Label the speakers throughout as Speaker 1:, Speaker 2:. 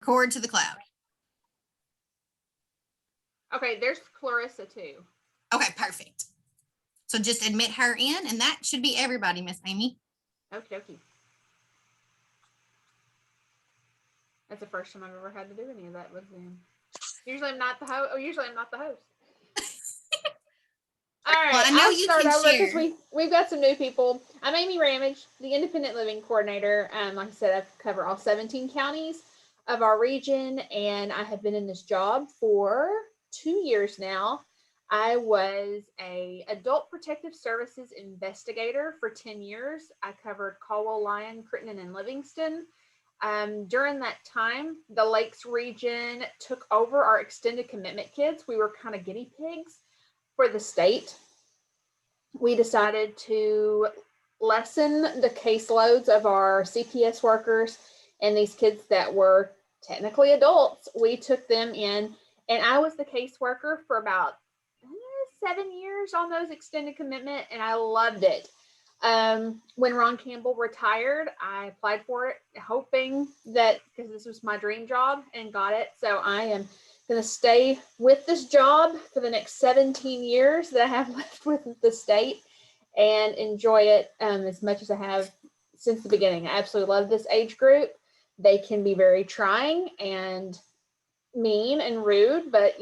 Speaker 1: Record to the cloud.
Speaker 2: Okay, there's Clarissa too.
Speaker 1: Okay, perfect. So just admit her in, and that should be everybody, Miss Amy.
Speaker 2: Okie dokie. That's the first time I've ever had to do any of that with Zoom. Usually I'm not the host. Oh, usually I'm not the host. All right,
Speaker 1: Well, I know
Speaker 2: I'll
Speaker 1: you
Speaker 2: start
Speaker 1: can
Speaker 2: over because
Speaker 1: share.
Speaker 2: we've got some new people. I'm Amy Ramage, the Independent Living Coordinator. Like I said, I cover all 17 counties of our region, and I have been in this job for 2 years now. I was a adult protective services investigator for 10 years. I covered Caldwell, Lyon, Crittenden, and Livingston. During that time, the Lakes region took over our extended commitment kids. We were kind of guinea pigs for the state. We decided to lessen the caseloads of our CPS workers and these kids that were technically adults. We took them in, and I was the caseworker for about 7 years on those extended commitment, and I loved it. When Ron Campbell retired, I applied for it, hoping that, because this was my dream job, and got it. So I am going to stay with this job for the next 17 years that I have left with the state, and enjoy it as much as I have since the beginning. I absolutely love this age group. They can be very trying and mean and rude, but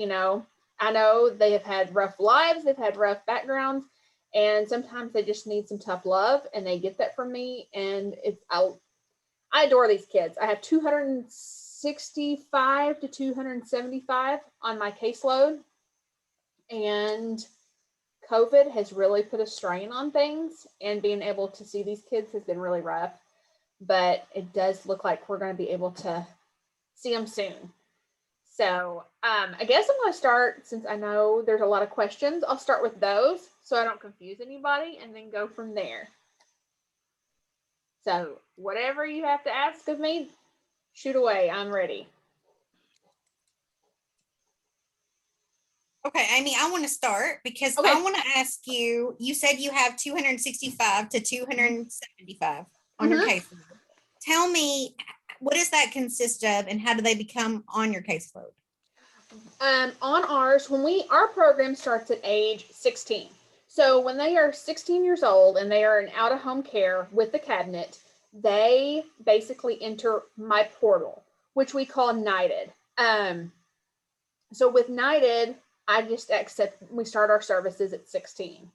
Speaker 2: I know they have had rough lives, they've had rough backgrounds, and sometimes they just need some tough love, and they get that from me. And I adore these kids. I have 265 to 275 on my caseload, and COVID has really put a strain on things, and being able to see these kids has been really rough, but it does look like we're going to be able to see them soon. So I guess I'm going to start, since I know there's a lot of questions, I'll start with those so I don't confuse anybody, and then go from there. So whatever you have to ask of me, shoot away. I'm ready.
Speaker 1: Okay, Amy, I want to start because
Speaker 2: Okay.
Speaker 1: I want to ask you, you said you have 265 to 275 on your caseload. Tell me, what does that consist of, and how do they become on your caseload?
Speaker 2: On ours, our program starts at age 16. So when they are 16 years old and they are in out-of-home care with the cabinet, they basically enter my portal, which we call Knighted. So with Knighted, we start our services at 16.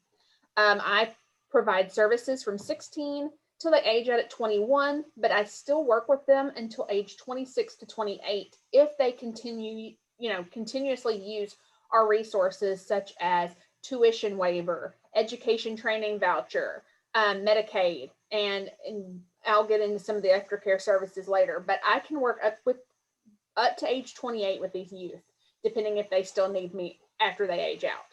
Speaker 2: I provide services from 16 till they age out at 21, but I still work with them until age 26 to 28 if they continuously use our resources, such as tuition waiver, education training voucher, Medicaid, and I'll get into some of the aftercare services later. But I can work up to age 28 with these youth, depending if they still need me after they age out.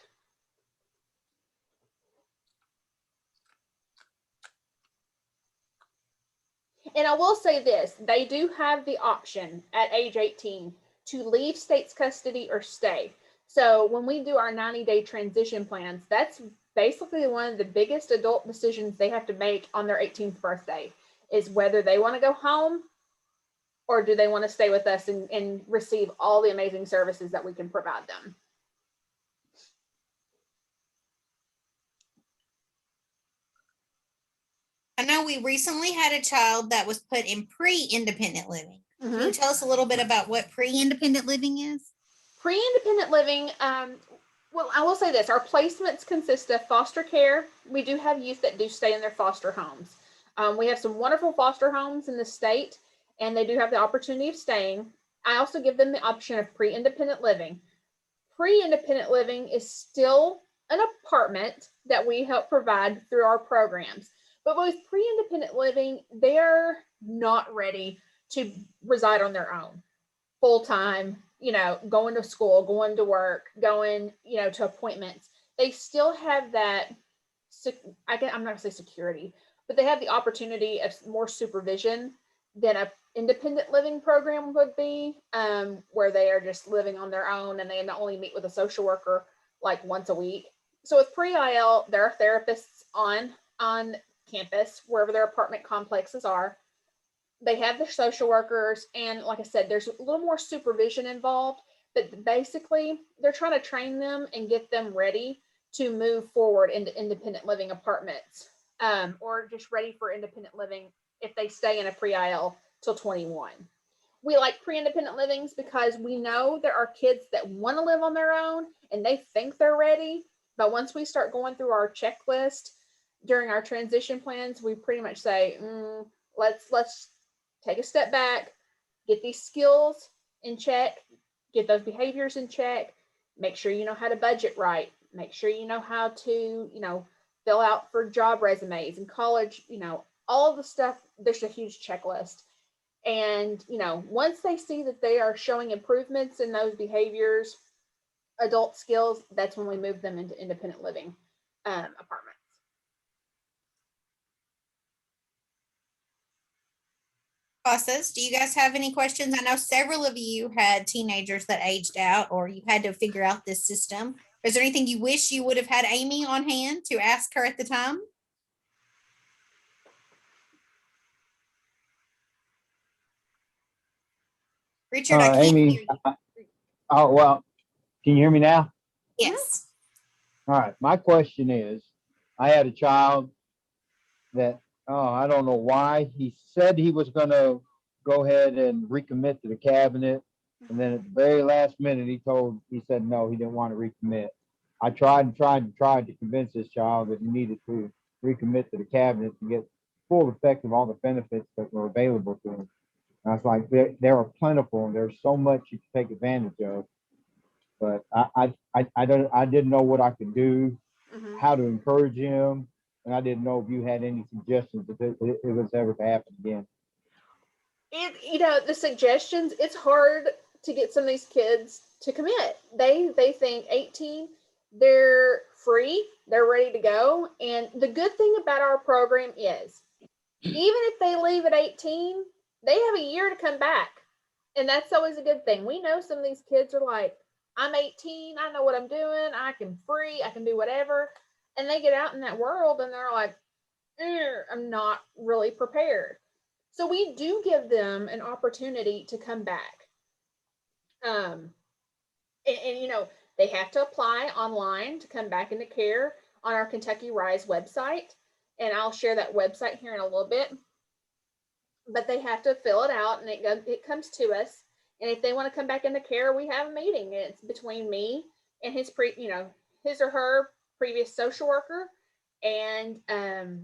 Speaker 2: And I will say this, they do have the option at age 18 to leave state's custody or stay. So when we do our 90-day transition plans, that's basically one of the biggest adult decisions they have to make on their 18th birthday, is whether they want to go home or do they want to stay with us and receive all the amazing services that we can provide them.
Speaker 1: I know we recently had a child that was put in pre-independent living. Can you tell us a little bit about what pre-independent living is?
Speaker 2: Pre-independent living, well, I will say this, our placements consist of foster care. We do have youth that do stay in their foster homes. We have some wonderful foster homes in the state, and they do have the opportunity of staying. I also give them the option of pre-independent living. Pre-independent living is still an apartment that we help provide through our programs. But with pre-independent living, they're not ready to reside on their own full-time, going to school, going to work, going, to appointments. They still have that, I'm not going to say security, but they have the opportunity of more supervision than a independent living program would be, where they are just living on their own and they not only meet with a social worker like once a week. So with pre-IL, there are therapists on campus, wherever their apartment complexes are. they have their social workers, and like I said, there's a little more supervision involved, but basically they're trying to train them and get them ready to move forward into independent living apartments, or just ready for independent living if they stay in a pre-IL till 21. We like pre-independent livings because we know there are kids that want to live on their own and they think they're ready, but once we start going through our checklist during our transition plans, we pretty much say, let's take a step back, get these skills in check, get those behaviors in check, make sure you know how to budget right, make sure you know how to, fill out for job resumes and college, all of the stuff. There's a huge checklist. And, once they see that they are showing improvements in those behaviors, adult skills, that's when we move them into independent living apartments.
Speaker 1: Process. Do you guys have any questions? I know several of you had teenagers that aged out, or you had to figure out this system. Is there anything you wish you would have had Amy on hand to ask her at the time? Richard, I can't
Speaker 3: Amy,
Speaker 1: hear you.
Speaker 3: oh, well, can you hear me now?
Speaker 1: Yes.
Speaker 3: All right. My question is, I had a child that, I don't know why, he said he was going to go ahead and recommit to the cabinet. And then at the very last minute, he said, no, he didn't want to recommit. I tried to convince this child that he needed to recommit to the cabinet to get full effect of all the benefits that were available to him. And I was like, there are plentiful, and there's so much you can take advantage of. But I didn't know what I could do, how to encourage him, and I didn't know if you had any suggestions if it was ever to happen again.
Speaker 2: The suggestions, it's hard to get some of these kids to commit. They think 18, they're free, they're ready to go. And the good thing about our program is, even if they leave at 18, they have a year to come back. And that's always a good thing. We know some of these kids are like, I'm 18, I know what I'm doing, I can do whatever. And they get out in that world and they're like, I'm not really prepared. So we do give them an opportunity to come back. And they have to apply online to come back into care on our Kentucky Rise website. And I'll share that website here in a little bit. But they have to fill it out, and it comes to us. And if they want to come back into care, we have a meeting. It's between me and his or her previous social worker. And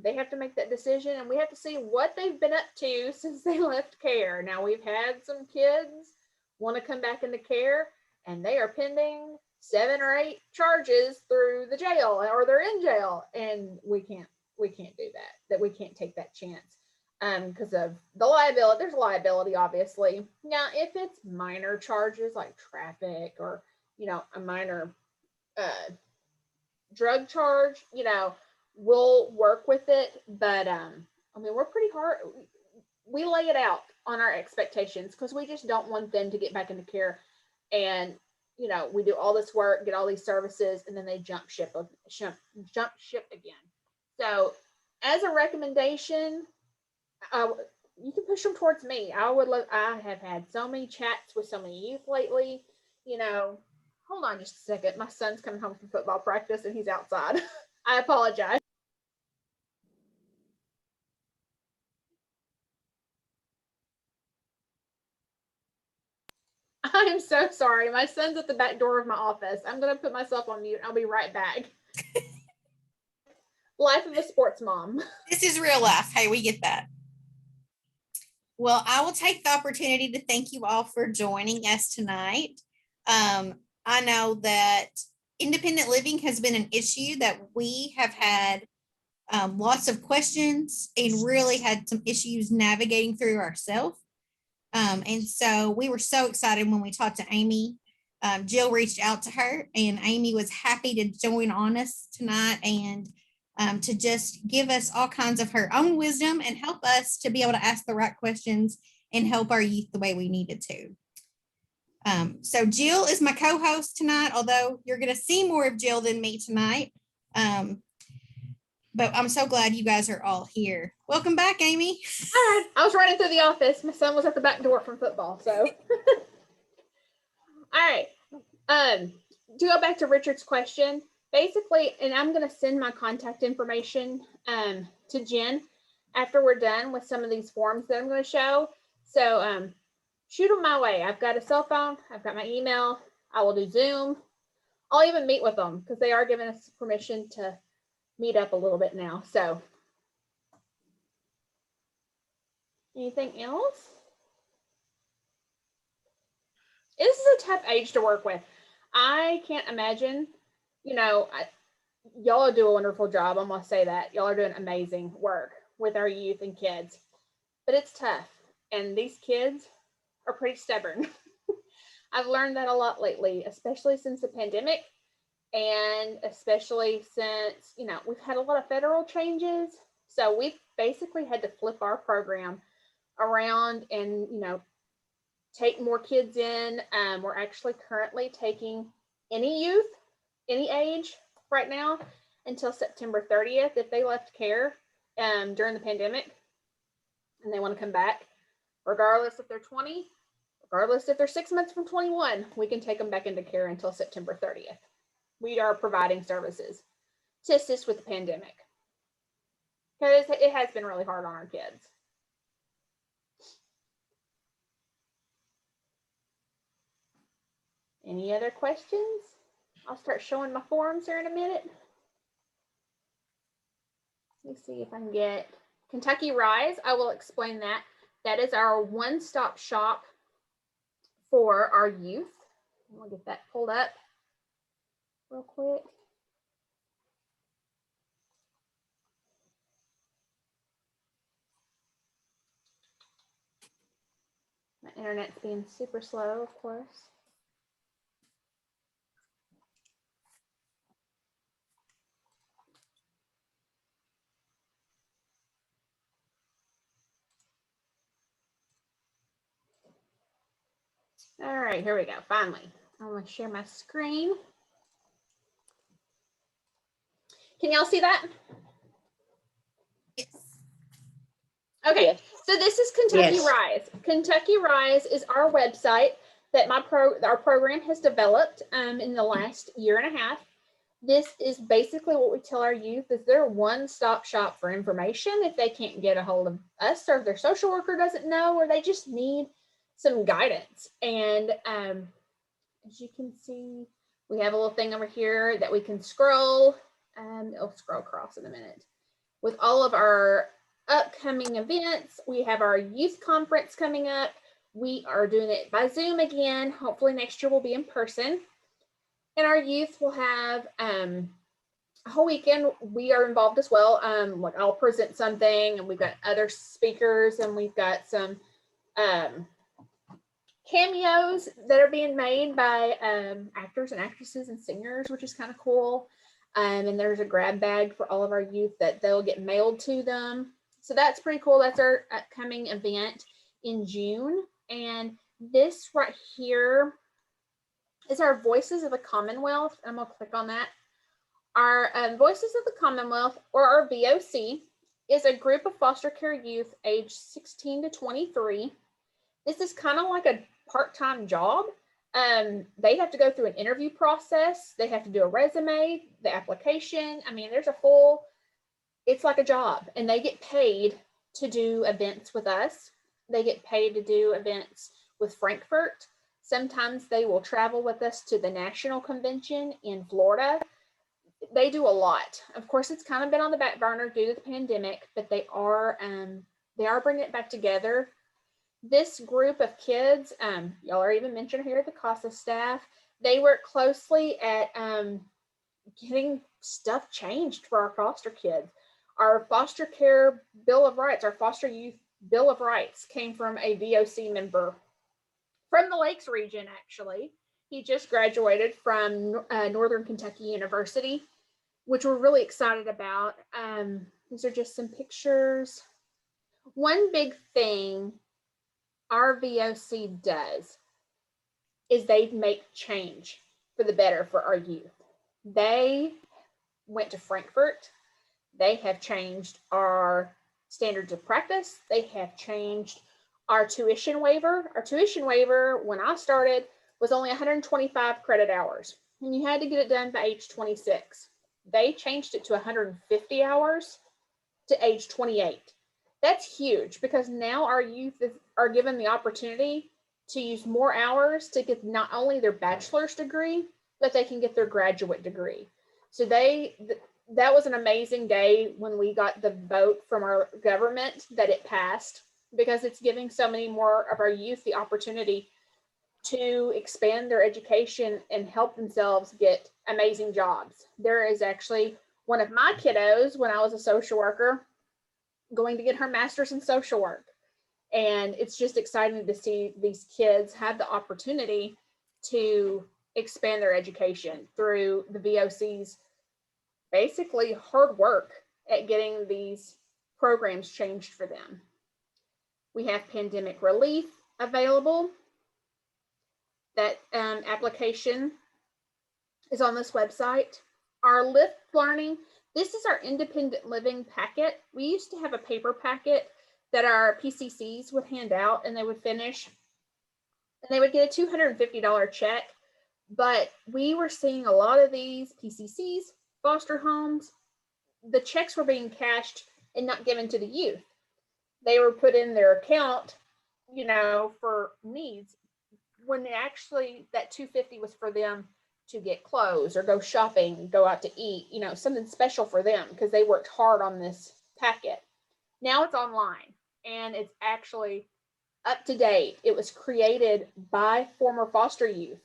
Speaker 2: they have to make that decision, and we have to see what they've been up to since they left care. Now, we've had some kids want to come back into care, and they are pending 7 or 8 charges through the jail, or they're in jail, and we can't do that we can't take that chance because of the liability. There's liability, obviously. Now, if it's minor charges like traffic or a minor drug charge, we'll work with it. But we're pretty hard. We lay it out on our expectations because we just don't want them to get back into care and we do all this work, get all these services, and then they jump ship again. So as a recommendation, you can push them towards me. I have had so many chats with so many youth lately. Hold on just a second. My son's coming home from football practice and he's outside. I apologize. I am so sorry. My son's at the back door of my office. I'm going to put myself on mute. I'll be right back. Life of a sports mom.
Speaker 1: This is real life. Hey, we get that. Well, I will take the opportunity to thank you all for joining us tonight. I know that independent living has been an issue that we have had lots of questions and really had some issues navigating through ourselves. And so we were so excited when we talked to Amy. Jill reached out to her, and Amy was happy to join on us tonight and to just give us all kinds of her own wisdom and help us to be able to ask the right questions and help our youth the way we needed to. So Jill is my co-host tonight, although you're going to see more of Jill than me tonight. But I'm so glad you guys are all here. Welcome back, Amy.
Speaker 2: I was running through the office. My son was at the back door from football. So, all right. To go back to Richard's question, basically, and I'm going to send my contact information to Jen after we're done with some of these forms that I'm going to show. So, shoot them my way. I've got a cell phone. I've got my email. I will do Zoom. I'll even meet with them because they are giving us permission to meet up a little bit now. So, anything else? This is a tough age to work with. I can't imagine, y'all do a wonderful job. I'm going to say that. Y'all are doing amazing work with our youth and kids, but it's tough. And these kids are pretty stubborn. I've learned that a lot lately, especially since the pandemic. And especially since, we've had a lot of federal changes. So we've basically had to flip our program around and, take more kids in. We're actually currently taking any youth, any age right now until September 30th. If they left care during the pandemic and they want to come back, regardless if they're 20, regardless if they're 6 months from 21, we can take them back into care until September 30th. We are providing services to assist with the pandemic because it has been really hard on our kids. Any other questions? I'll start showing my forms here in a minute. Let me see if I can get Kentucky Rise. I will explain that. That is our one-stop shop for our youth. I'll get that pulled up real quick. My internet's being super slow, of course. All right, here we go. Finally, I'm going to share my screen. Can y'all see that?
Speaker 1: Yes.
Speaker 2: Okay,
Speaker 4: Yes.
Speaker 2: so this is Kentucky
Speaker 4: Yes.
Speaker 2: Rise. Kentucky Rise is our website that our program has developed in the last year and a half. This is basically what we tell our youth is their one-stop shop for information if they can't get a hold of us or if their social worker doesn't know or they just need some guidance. And as you can see, we have a little thing over here that we can scroll. It'll scroll across in a minute. With all of our upcoming events, we have our youth conference coming up. We are doing it by Zoom again. Hopefully next year we'll be in person. And our youth will have a whole weekend. We are involved as well. Like I'll present something and we've got other speakers and we've got some cameos that are being made by actors and actresses and singers, which is kind of cool. And there's a grab bag for all of our youth that they'll get mailed to them. So that's pretty cool. That's our upcoming event in June. And this right here is our Voices of the Commonwealth. I'm going to click on that. Our Voices of the Commonwealth, or our VOC, is a group of foster care youth aged 16 to 23. This is kind of like a part-time job. They have to go through an interview process. They have to do a resume, the application. I mean, there's a full, it's like a job, and they get paid to do events with us. They get paid to do events with Frankfurt. Sometimes they will travel with us to the national convention in Florida. They do a lot. Of course, it's kind of been on the back burner due to the pandemic, but they are bringing it back together. This group of kids, y'all are even mentioned here, the CASA staff, they work closely at getting stuff changed for our foster kids. Our foster care Bill of Rights, our foster youth Bill of Rights came from a VOC member from the Lakes region, actually. He just graduated from Northern Kentucky University, which we're really excited about. These are just some pictures. One big thing our VOC does is they make change for the better for our youth. They went to Frankfurt. They have changed our standards of practice. They have changed our tuition waiver. Our tuition waiver, when I started, was only 125 credit hours, and you had to get it done by age 26. They changed it to 150 hours to age 28. That's huge, because now our youth are given the opportunity to use more hours to get not only their bachelor's degree, but they can get their graduate degree. So that was an amazing day when we got the vote from our government that it passed, because it's giving so many more of our youth the opportunity to expand their education and help themselves get amazing jobs. There is actually one of my kiddos, when I was a social worker, going to get her master's in social work. And it's just exciting to see these kids have the opportunity to expand their education through the VOC's basically hard work at getting these programs changed for them. We have pandemic relief available. That application is on this website. Our Lift Learning, this is our independent living packet. We used to have a paper packet that our PCCs would hand out, and they would finish, and they would get a $250 check. But we were seeing a lot of these PCCs, foster homes, the checks were being cashed and not given to the youth. They were put in their account, for needs, when actually that $250 was for them to get clothes or go shopping, go out to eat, something special for them, because they worked hard on this packet. Now it's online, and it's actually up to date. It was created by former foster youth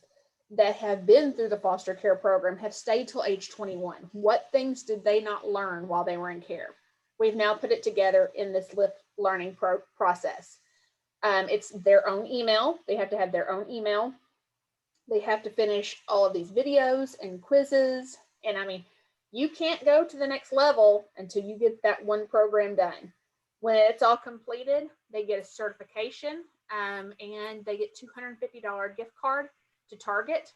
Speaker 2: that have been through the foster care program, have stayed till age 21. What things did they not learn while they were in care? We've now put it together in this Lift Learning process. It's their own email. They have to have their own email. They have to finish all of these videos and quizzes. And you can't go to the next level until you get that one program done. When it's all completed, they get a certification, and they get $250 gift card to Target.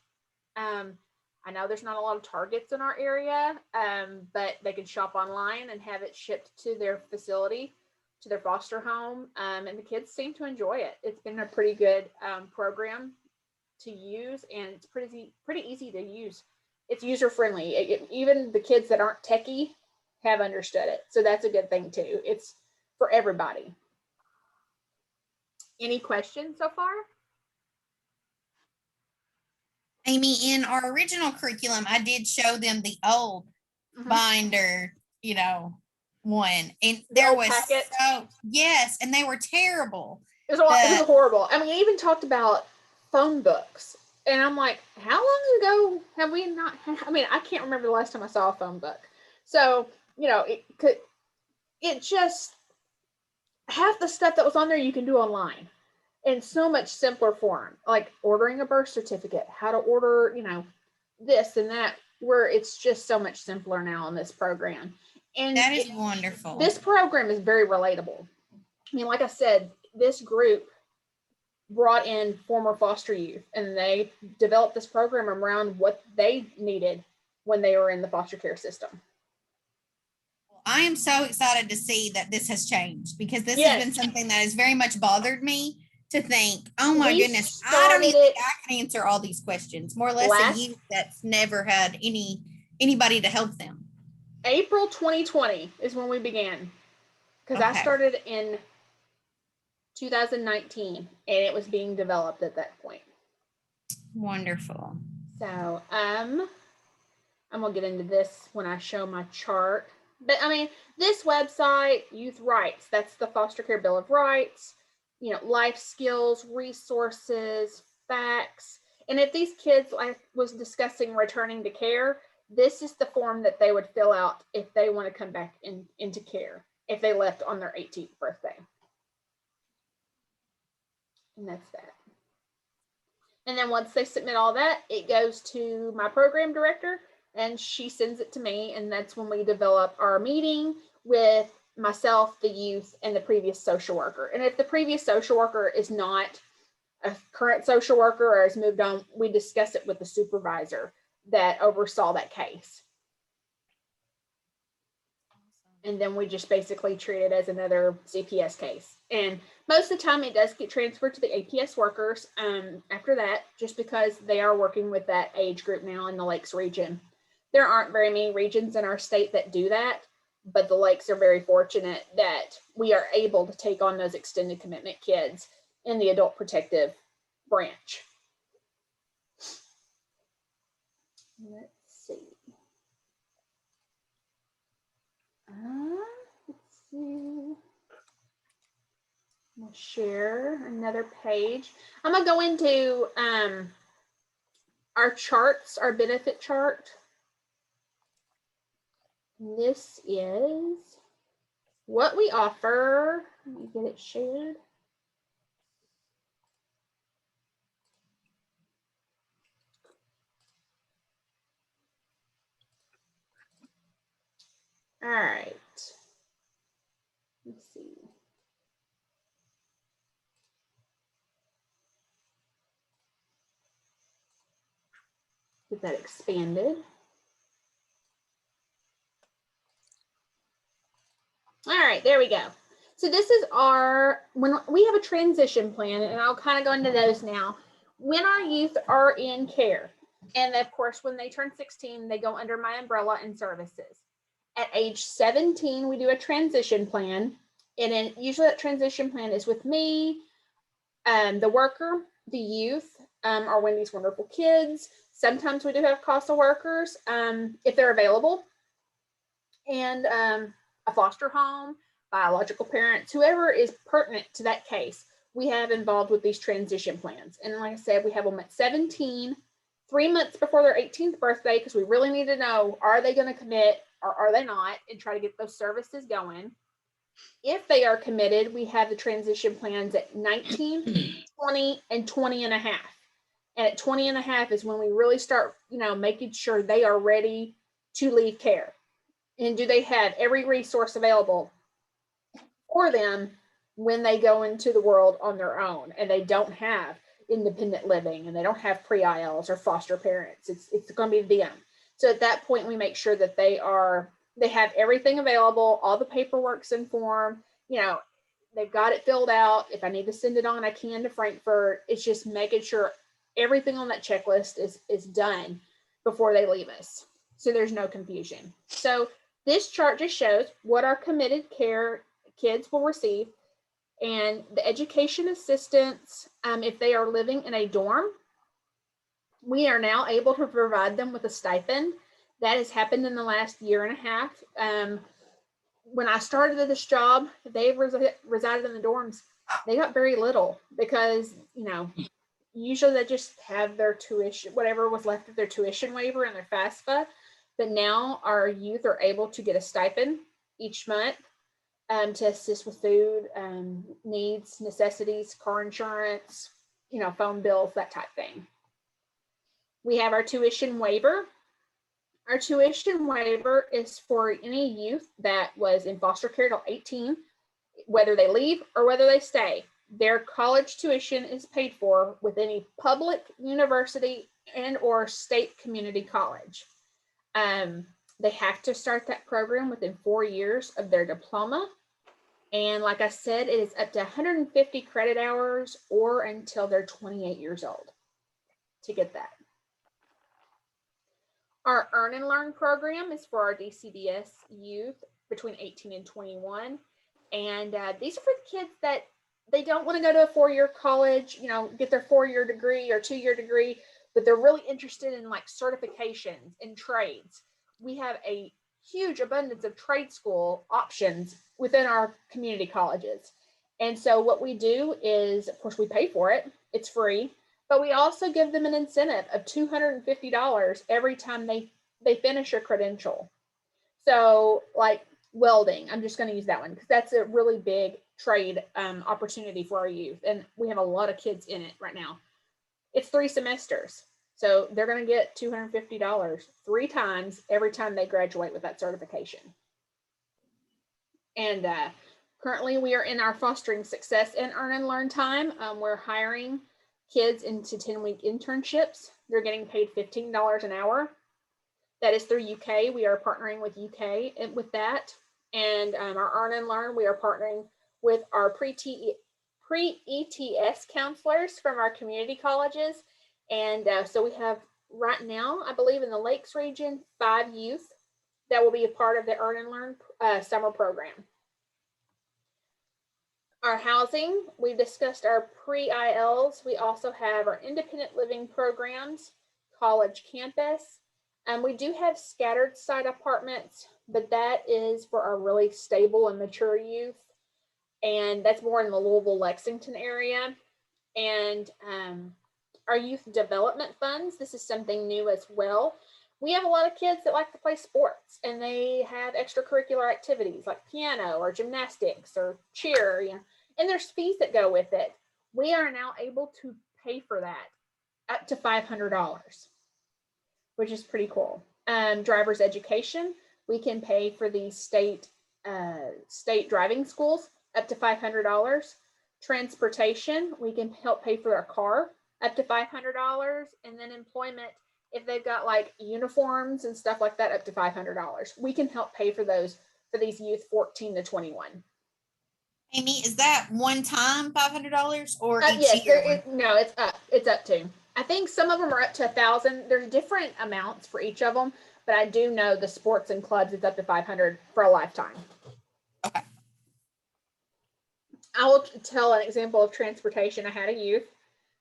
Speaker 2: I know there's not a lot of Targets in our area, but they can shop online and have it shipped to their facility, to their foster home, and the kids seem to enjoy it. It's been a pretty good program to use, and it's pretty easy to use. It's user friendly. Even the kids that aren't techie have understood it, so that's a good thing too. It's for everybody. Any questions so far?
Speaker 1: Amy, in our original curriculum, I did show them the old binder, one, and there was
Speaker 2: packet.
Speaker 1: Yes, and they were terrible.
Speaker 2: It was horrible. It even talked about phone books, and I'm like, how long ago have we not I can't remember the last time I saw a phone book. So, it just, half the stuff that was on there you can do online, and so much simpler form, like ordering a birth certificate, how to order, this and that, where it's just so much simpler now in this program. And
Speaker 1: that is wonderful.
Speaker 2: This program is very relatable. Like I said, this group brought in former foster youth, and they developed this program around what they needed when they were in the foster care system.
Speaker 1: I am so excited to see that this has changed, because this has been something that has very much bothered me, to think, oh my goodness, I don't even think I can answer all these questions, more or less a youth that's never had anybody to help them.
Speaker 2: April 2020 is when we began, because I started in 2019, and it was being developed at that point.
Speaker 1: Wonderful.
Speaker 2: So I'm gonna get into this when I show my chart. But this website, Youth Rights, that's the Foster Care Bill of Rights, life skills, resources, facts. And if these kids, I was discussing returning to care, this is the form that they would fill out if they want to come back into care, if they left on their 18th birthday. And that's that. And then once they submit all that, it goes to my program director, and she sends it to me, and that's when we develop our meeting with myself, the youth, and the previous social worker. And if the previous social worker is not a current social worker or has moved on, we discuss it with the supervisor that oversaw that case. And then we just basically treat it as another CPS case. And most of the time it does get transferred to the APS workers after that, just because they are working with that age group now in the Lakes region. There aren't very many regions in our state that do that, but the Lakes are very fortunate that we are able to take on those extended commitment kids in the adult protective branch. Let's see. Let's see. We'll share another page. I'm gonna go into our charts, our benefit chart. This is what we offer. Let me get it shared. All right. Let's see. Get that expanded. All right, there we go. So this is when we have a transition plan, and I'll kind of go into those now. When our youth are in care, and of course, when they turn 16, they go under my umbrella and services. At age 17, we do a transition plan, and then usually that transition plan is with me, the worker, the youth, or Wendy's Wonderful Kids. Sometimes we do have CASA workers if they're available, and a foster home, biological parents, whoever is pertinent to that case, we have involved with these transition plans. And like I said, we have them at 17, 3 months before their 18th birthday, because we really need to know, are they going to commit or are they not, and try to get those services going. If they are committed, we have the transition plans at 19, 20, and 20 and a half. And at 20 and a half is when we really start, making sure they are ready to leave care. And do they have every resource available for them when they go into the world on their own and they don't have independent living and they don't have pre-ILs or foster parents? It's going to be them. So at that point, we make sure that they have everything available, all the paperwork's in form, they've got it filled out. If I need to send it on, I can to Frankfurt. It's just making sure everything on that checklist is done before they leave us, so there's no confusion. So this chart just shows what our committed care kids will receive, and the education assistance, if they are living in a dorm, we are now able to provide them with a stipend. That has happened in the last year and a half. When I started at this job, they resided in the dorms. They got very little because, usually they just have their tuition, whatever was left of their tuition waiver and their FAFSA. But now our youth are able to get a stipend each month to assist with food, needs, necessities, car insurance, phone bills, that type thing. We have our tuition waiver. Our tuition waiver is for any youth that was in foster care till 18, whether they leave or whether they stay. Their college tuition is paid for with any public university and or state community college. They have to start that program within 4 years of their diploma. And like I said, it is up to 150 credit hours or until they're 28 years old to get that. Our Earn and Learn program is for our DCDS youth between 18 and 21. And these are for the kids that they don't want to go to a 4-year college, get their 4-year degree or 2-year degree, but they're really interested in like certifications and trades. We have a huge abundance of trade school options within our community colleges. And so what we do is, of course, we pay for it. It's free, but we also give them an incentive of $250 every time they finish a credential. So like welding, I'm just going to use that one because that's a really big trade opportunity for our youth. And we have a lot of kids in it right now. It's 3 semesters. So they're going to get $250 3 times every time they graduate with that certification. And currently we are in our fostering success and earn and learn time. We're hiring kids into 10-week internships. They're getting paid $15 an hour. That is through UK. We are partnering with UK with that. And our Earn and Learn, we are partnering with our pre-ETS counselors from our community colleges. And so we have right now, I believe in the Lakes region, 5 youth that will be a part of the Earn and Learn summer program. Our housing, we've discussed our pre-ILs. We also have our independent living programs, college campus. And we do have scattered site apartments, but that is for our really stable and mature youth. And that's more in the Louisville, Lexington area. And our youth development funds, this is something new as well. We have a lot of kids that like to play sports, and they have extracurricular activities like piano or gymnastics or cheer, and there's fees that go with it. We are now able to pay for that up to $500, which is pretty cool. Driver's education, we can pay for the state driving schools up to $500. Transportation, we can help pay for a car up to $500, and then employment, if they've got like uniforms and stuff like that, up to $500. We can help pay for those for these youth 14 to 21.
Speaker 1: Amy, is that one time $500 or each
Speaker 2: Yes,
Speaker 1: year?
Speaker 2: no, it's up. It's up to. I think some of them are up to $1,000. There's different amounts for each of them, but I do know the sports and clubs is up to $500 for a lifetime.
Speaker 1: Okay.
Speaker 2: I will tell an example of transportation. I had a youth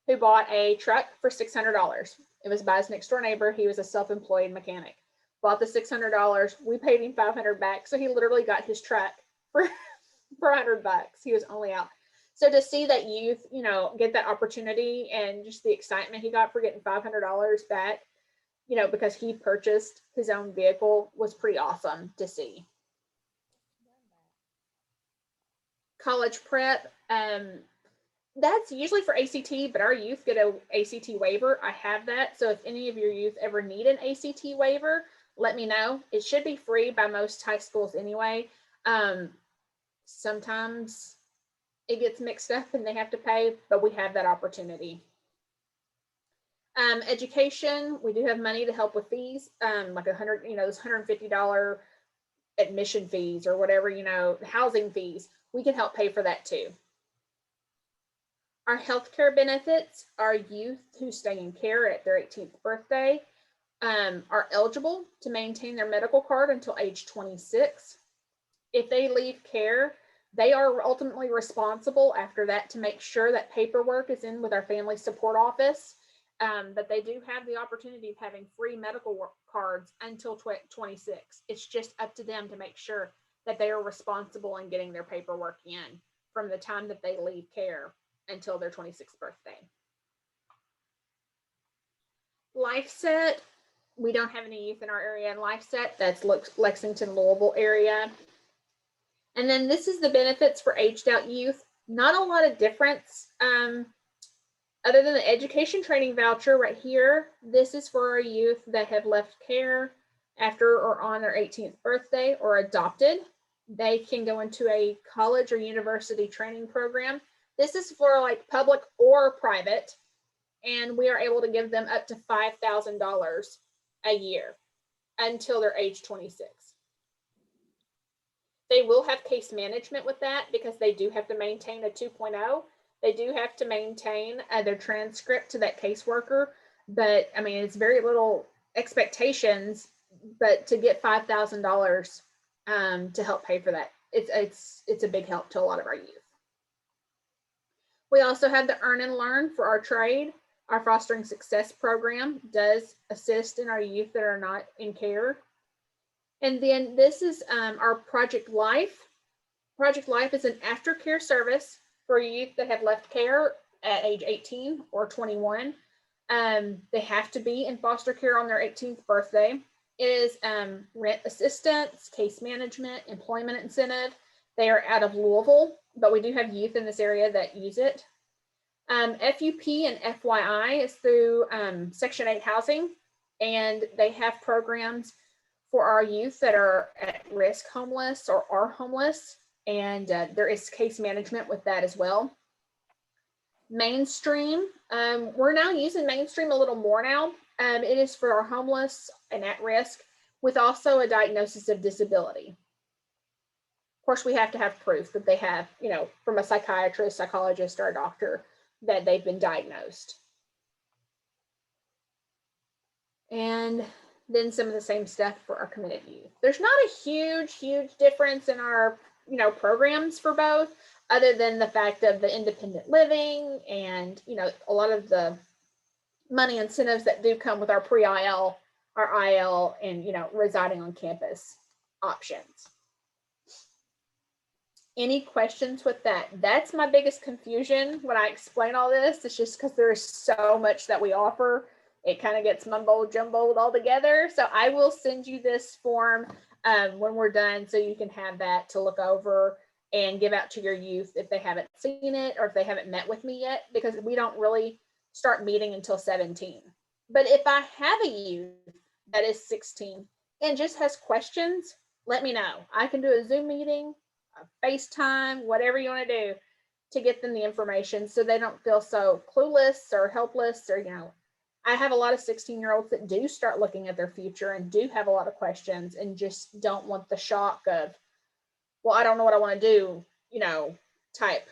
Speaker 2: who bought a truck for $600. It was by his next door neighbor. He was a self-employed mechanic. Bought the $600. We paid him $500 back. So he literally got his truck for $100. He was only out. So to see that youth, get that opportunity and just the excitement he got for getting $500 back, because he purchased his own vehicle was pretty awesome to see. College prep, that's usually for ACT, but our youth get an ACT waiver. I have that. So if any of your youth ever need an ACT waiver, let me know. It should be free by most high schools anyway. Sometimes it gets mixed up and they have to pay, but we have that opportunity. Education, we do have money to help with fees, like those $150 admission fees or whatever, housing fees. We can help pay for that too. Our healthcare benefits, our youth who stay in care at their 18th birthday are eligible to maintain their medical card until age 26. If they leave care, they are ultimately responsible after that to make sure that paperwork is in with our family support office. But they do have the opportunity of having free medical cards until 26. It's just up to them to make sure that they are responsible in getting their paperwork in from the time that they leave care until their 26th birthday. LifeSet, we don't have any youth in our area in LifeSet. That's Lexington, Louisville area. And then this is the benefits for aged out youth. Not a lot of difference other than the education training voucher right here. This is for our youth that have left care after or on their 18th birthday or adopted. They can go into a college or university training program. This is for like public or private, and we are able to give them up to $5,000 a year until they're age 26. They will have case management with that because they do have to maintain a 2.0. They do have to maintain their transcript to that caseworker, but I mean, it's very little expectations, but to get $5,000 to help pay for that, it's a big help to a lot of our youth. We also have the Earn and Learn for our trade. Our Fostering Success program does assist in our youth that are not in care. And then this is our Project Life. Project Life is an aftercare service for youth that have left care at age 18 or 21. They have to be in foster care on their 18th birthday. It is rent assistance, case management, employment incentive. They are out of Louisville, but we do have youth in this area that use it. FUP and FYI is through Section 8 housing, and they have programs for our youth that are at risk homeless or are homeless, and there is case management with that as well. Mainstream, we're now using Mainstream a little more now. It is for our homeless and at risk with also a diagnosis of disability. Of course, we have to have proof that they have, from a psychiatrist, psychologist, or a doctor that they've been diagnosed. And then some of the same stuff for our committed youth. There's not a huge difference in our, programs for both, other than the fact of the independent living and, a lot of the money incentives that do come with our pre-IL, our IL, and, residing on campus options. Any questions with that? That's my biggest confusion when I explain all this. It's just because there is so much that we offer. It kind of gets mumbo jumbled all together. So I will send you this form when we're done, so you can have that to look over and give out to your youth if they haven't seen it or if they haven't met with me yet, because we don't really start meeting until 17. But if I have a youth that is 16 and just has questions, let me know. I can do a Zoom meeting, a FaceTime, whatever you want to do to get them the information so they don't feel so clueless or helpless. Or, I have a lot of 16-year-olds that do start looking at their future and do have a lot of questions and just don't want the shock of, well, I don't know what I want to do, type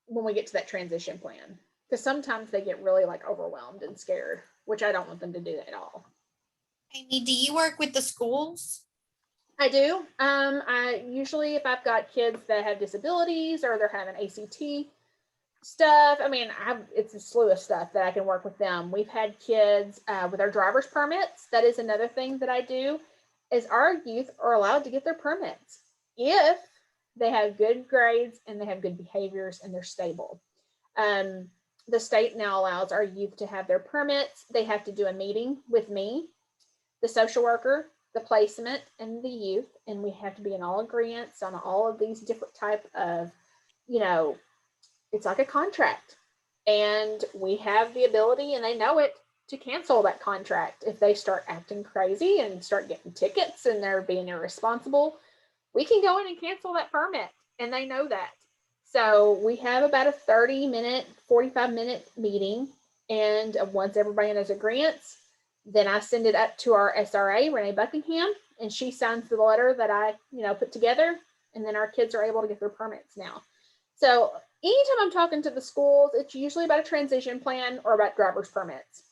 Speaker 2: when we get to that transition plan. Because sometimes they get really overwhelmed and scared, which I don't want them to do that at all.
Speaker 1: Amy, do you work with the schools?
Speaker 2: I do. I usually, if I've got kids that have disabilities or they're having ACT stuff, it's a slew of stuff that I can work with them. We've had kids with our driver's permits. That is another thing that I do, is our youth are allowed to get their permits if they have good grades and they have good behaviors and they're stable. The state now allows our youth to have their permits. They have to do a meeting with me, the social worker, the placement, and the youth, and we have to be in all agreement on all of these different type of, it's like a contract, and we have the ability, and they know it, to cancel that contract if they start acting crazy and start getting tickets and they're being irresponsible. We can go in and cancel that permit, and they know that. So we have about a 30-minute, 45-minute meeting, and once everybody knows agreements, then I send it up to our SRA, Renee Buckingham, and she signs the letter that I, put together, and then our kids are able to get their permits now. So anytime I'm talking to the schools, it's usually about a transition plan or about driver's permits.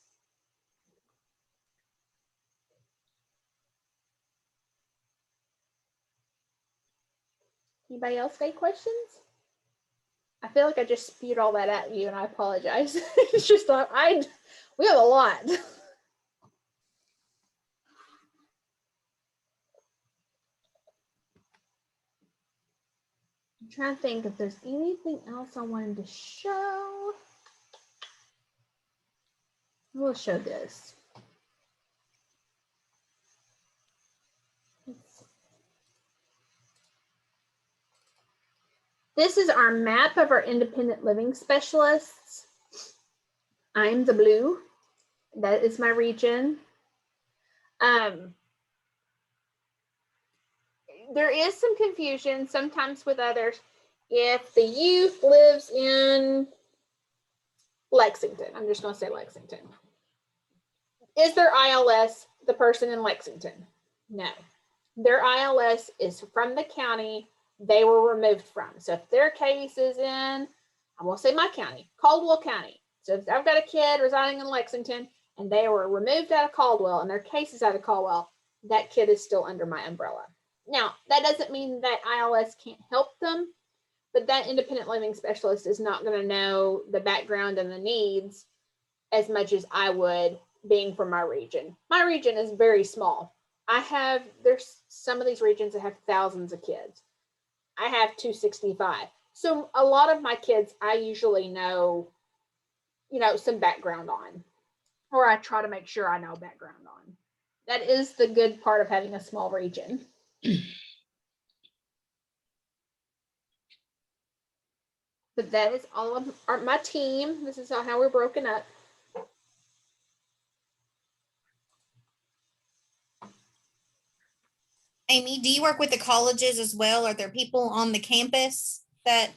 Speaker 2: Anybody else got questions? I feel like I just spewed all that at you, and I apologize. It's just we have a lot. I'm trying to think if there's anything else I wanted to show. We'll show this. This is our map of our independent living specialists. I'm the blue. That is my region. There is some confusion sometimes with others. If the youth lives in Lexington, I'm just going to say Lexington. Is their ILS the person in Lexington? No. Their ILS is from the county they were removed from. So if their case is in, I won't say my county, Caldwell County. So if I've got a kid residing in Lexington and they were removed out of Caldwell and their case is out of Caldwell, that kid is still under my umbrella. Now, that doesn't mean that ILS can't help them, but that independent living specialist is not going to know the background and the needs as much as I would, being from my region. My region is very small. There's some of these regions that have thousands of kids. I have 265. So a lot of my kids, I usually know, some background on, or I try to make sure I know background on. That is the good part of having a small region. But that is all of my team. This is how we're broken up.
Speaker 1: Amy, do you work with the colleges as well? Are there people on the campus that?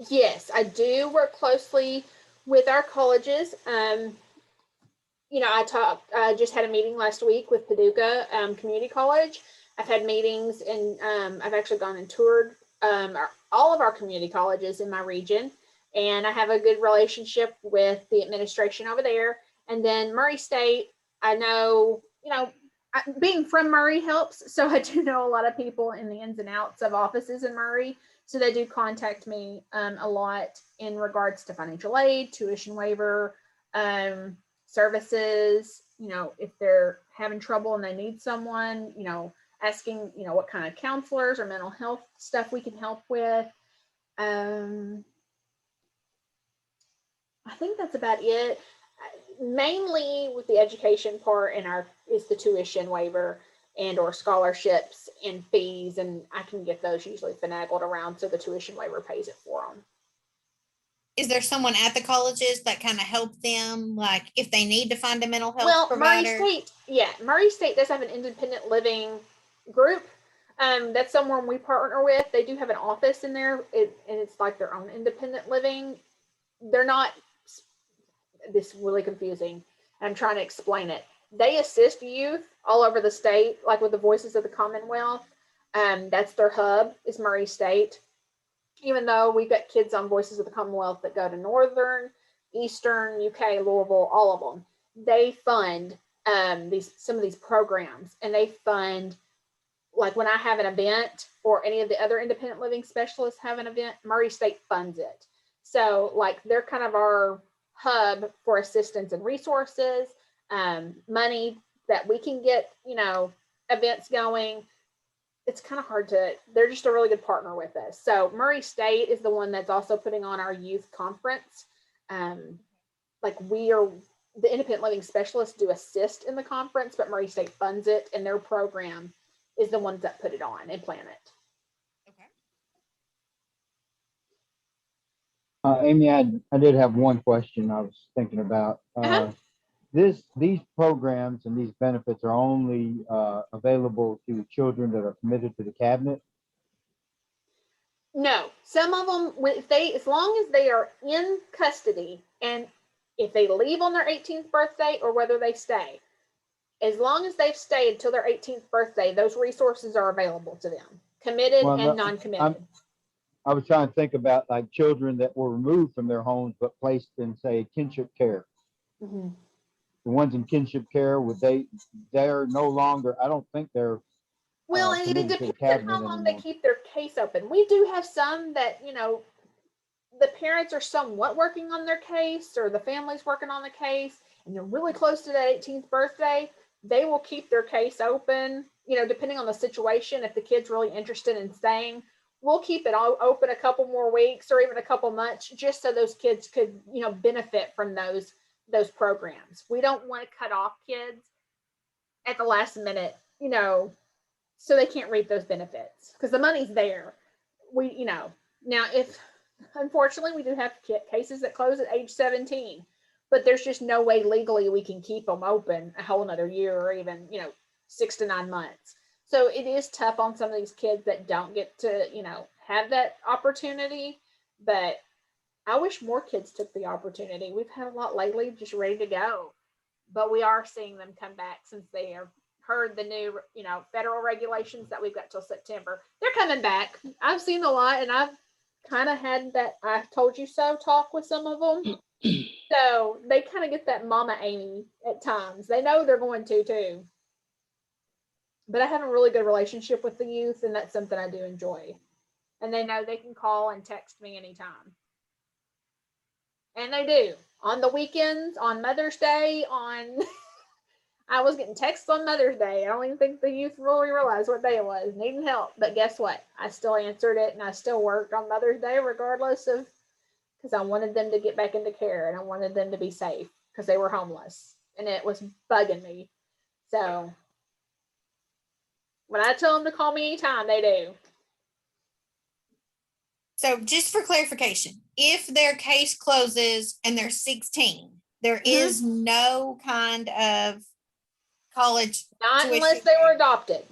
Speaker 2: Yes, I do work closely with our colleges. I just had a meeting last week with Paducah Community College. I've had meetings, and I've actually gone and toured all of our community colleges in my region, and I have a good relationship with the administration over there. And then Murray State, I know, being from Murray helps, so I do know a lot of people in the ins and outs of offices in Murray. So they do contact me a lot in regards to financial aid, tuition waiver, services, if they're having trouble and they need someone, asking, what kind of counselors or mental health stuff we can help with. I think that's about it. Mainly with the education part is the tuition waiver and or scholarships and fees, and I can get those usually finagled around so the tuition waiver pays it for them.
Speaker 1: Is there someone at the colleges that kind of help them, like if they need to find a mental health provider?
Speaker 2: Murray State does have an independent living group. That's someone we partner with. They do have an office in there, and it's like their own independent living. They're not, this is really confusing. I'm trying to explain it. They assist youth all over the state, like with the Voices of the Commonwealth. That's their hub, is Murray State. Even though we've got kids on Voices of the Commonwealth that go to Northern, Eastern, UK, Louisville, all of them, they fund some of these programs, and they fund, like when I have an event or any of the other independent living specialists have an event, Murray State funds it. So like they're kind of our hub for assistance and resources, money that we can get, events going. It's kind of hard they're just a really good partner with us. So Murray State is the one that's also putting on our youth conference. The independent living specialists do assist in the conference, but Murray State funds it, and their program is the ones that put it on and plan it.
Speaker 3: Amy, I did have one question I was thinking about. These programs and these benefits are only available to children that are committed to the cabinet?
Speaker 2: No, some of them, as long as they are in custody, and if they leave on their 18th birthday or whether they stay, as long as they've stayed until their 18th birthday, those resources are available to them, committed and non-committed.
Speaker 3: I was trying to think about like children that were removed from their homes but placed in, say, kinship care.
Speaker 2: Mm-hmm.
Speaker 3: The ones in kinship care, they're no longer, I don't think they're
Speaker 2: well, and it depends on how long they keep their case open. We do have some that, the parents are somewhat working on their case, or the family's working on the case, and they're really close to that 18th birthday. They will keep their case open, depending on the situation. If the kid's really interested in staying, we'll keep it all open a couple more weeks or even a couple months, just so those kids could, benefit from those programs. We don't want to cut off kids at the last minute, so they can't reap those benefits, because the money's there. Now if, unfortunately, we do have cases that close at age 17, but there's just no way legally we can keep them open a whole another year or even, 6 to 9 months. So it is tough on some of these kids that don't get to, have that opportunity. But I wish more kids took the opportunity. We've had a lot lately just ready to go, but we are seeing them come back since they have heard the new, federal regulations that we've got till September. They're coming back. I've seen a lot, and I've kind of had that I told you so talk with some of them. So they kind of get that Mama Amy at times. They know they're going to too. But I have a really good relationship with the youth, and that's something I do enjoy. And they know they can call and text me anytime. And they do. On the weekends, on Mother's Day, I was getting texts on Mother's Day. I don't even think the youth really realized what day it was, needing help. But guess what? I still answered it, and I still worked on Mother's Day regardless of, because I wanted them to get back into care, and I wanted them to be safe because they were homeless, and it was bugging me. So when I tell them to call me anytime, they do.
Speaker 1: So just for clarification, if their case closes and they're 16, there is no kind of college.
Speaker 2: Not unless they were adopted.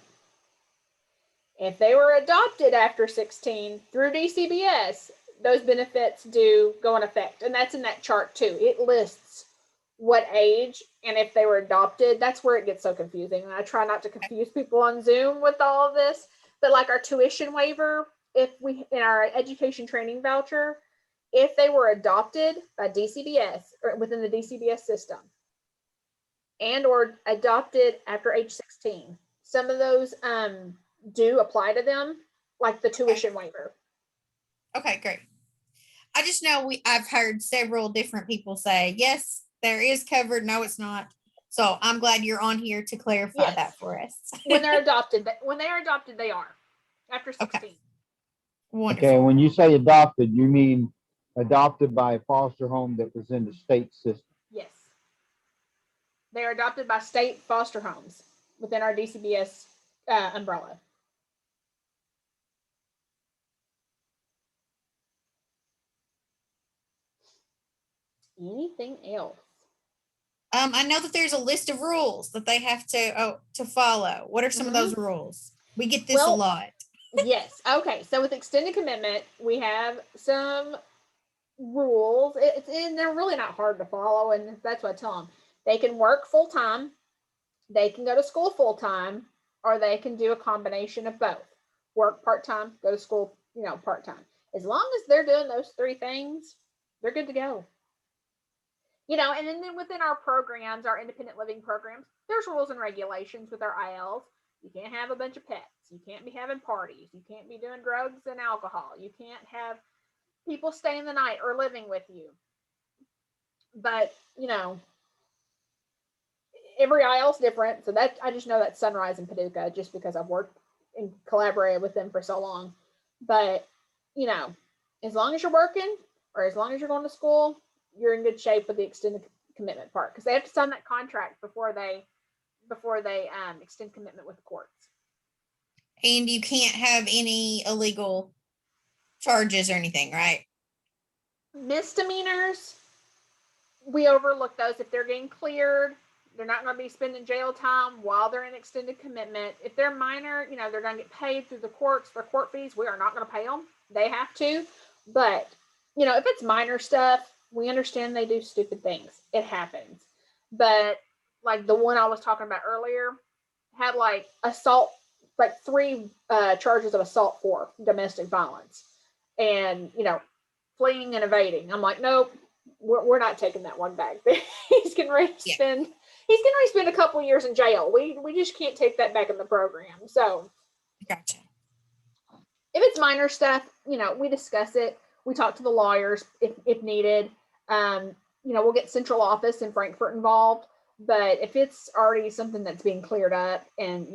Speaker 2: If they were adopted after 16 through DCBS, those benefits do go in effect. And that's in that chart too. It lists what age and if they were adopted. That's where it gets so confusing. And I try not to confuse people on Zoom with all of this. But like our tuition waiver, if we in our education training voucher, if they were adopted by DCBS or within the DCBS system and or adopted after age 16, some of those do apply to them, like the tuition waiver.
Speaker 1: Okay, great. I just know I've heard several different people say, yes, there is covered. No, it's not. So I'm glad you're on here to clarify
Speaker 2: Yes.
Speaker 1: that for us.
Speaker 2: When they're adopted, they are after 16.
Speaker 1: Okay. Wonderful.
Speaker 3: Okay, when you say adopted, you mean adopted by a foster home that was in the state system?
Speaker 2: Yes. They are adopted by state foster homes within our DCBS umbrella. Anything else?
Speaker 1: I know that there's a list of rules that they have to follow. What are some of those rules? We get this a lot.
Speaker 2: Yes. Okay. So with extended commitment, we have some rules. And they're really not hard to follow, and that's what I tell them. They can work full time, they can go to school full time, or they can do a combination of both. Work part time, go to school, part time. As long as they're doing those three things, they're good to go. And then within our programs, our independent living programs, there's rules and regulations with our ILs. You can't have a bunch of pets. You can't be having parties. You can't be doing drugs and alcohol. You can't have people staying the night or living with you. But, every IL's different. So that I just know that Sunrise in Paducah, just because I've worked and collaborated with them for so long. But, as long as you're working or as long as you're going to school, you're in good shape with the extended commitment part, because they have to sign that contract before they extend commitment with the courts.
Speaker 1: And you can't have any illegal charges or anything, right?
Speaker 2: Misdemeanors, we overlook those. If they're getting cleared, they're not going to be spending jail time while they're in extended commitment. If they're minor, they're going to get paid through the courts, their court fees. We are not going to pay them. They have to. But, if it's minor stuff, we understand they do stupid things. It happens. But like the one I was talking about earlier had like assault, like 3 charges of assault for domestic violence and, fleeing and evading. I'm like, nope, we're not taking that one back. He's getting ready to spend a couple of years in jail. We just can't take that back in the program. So
Speaker 1: gotcha.
Speaker 2: If it's minor stuff, we discuss it. We talk to the lawyers if needed. We'll get central office in Frankfort involved. But if it's already something that's being cleared up and,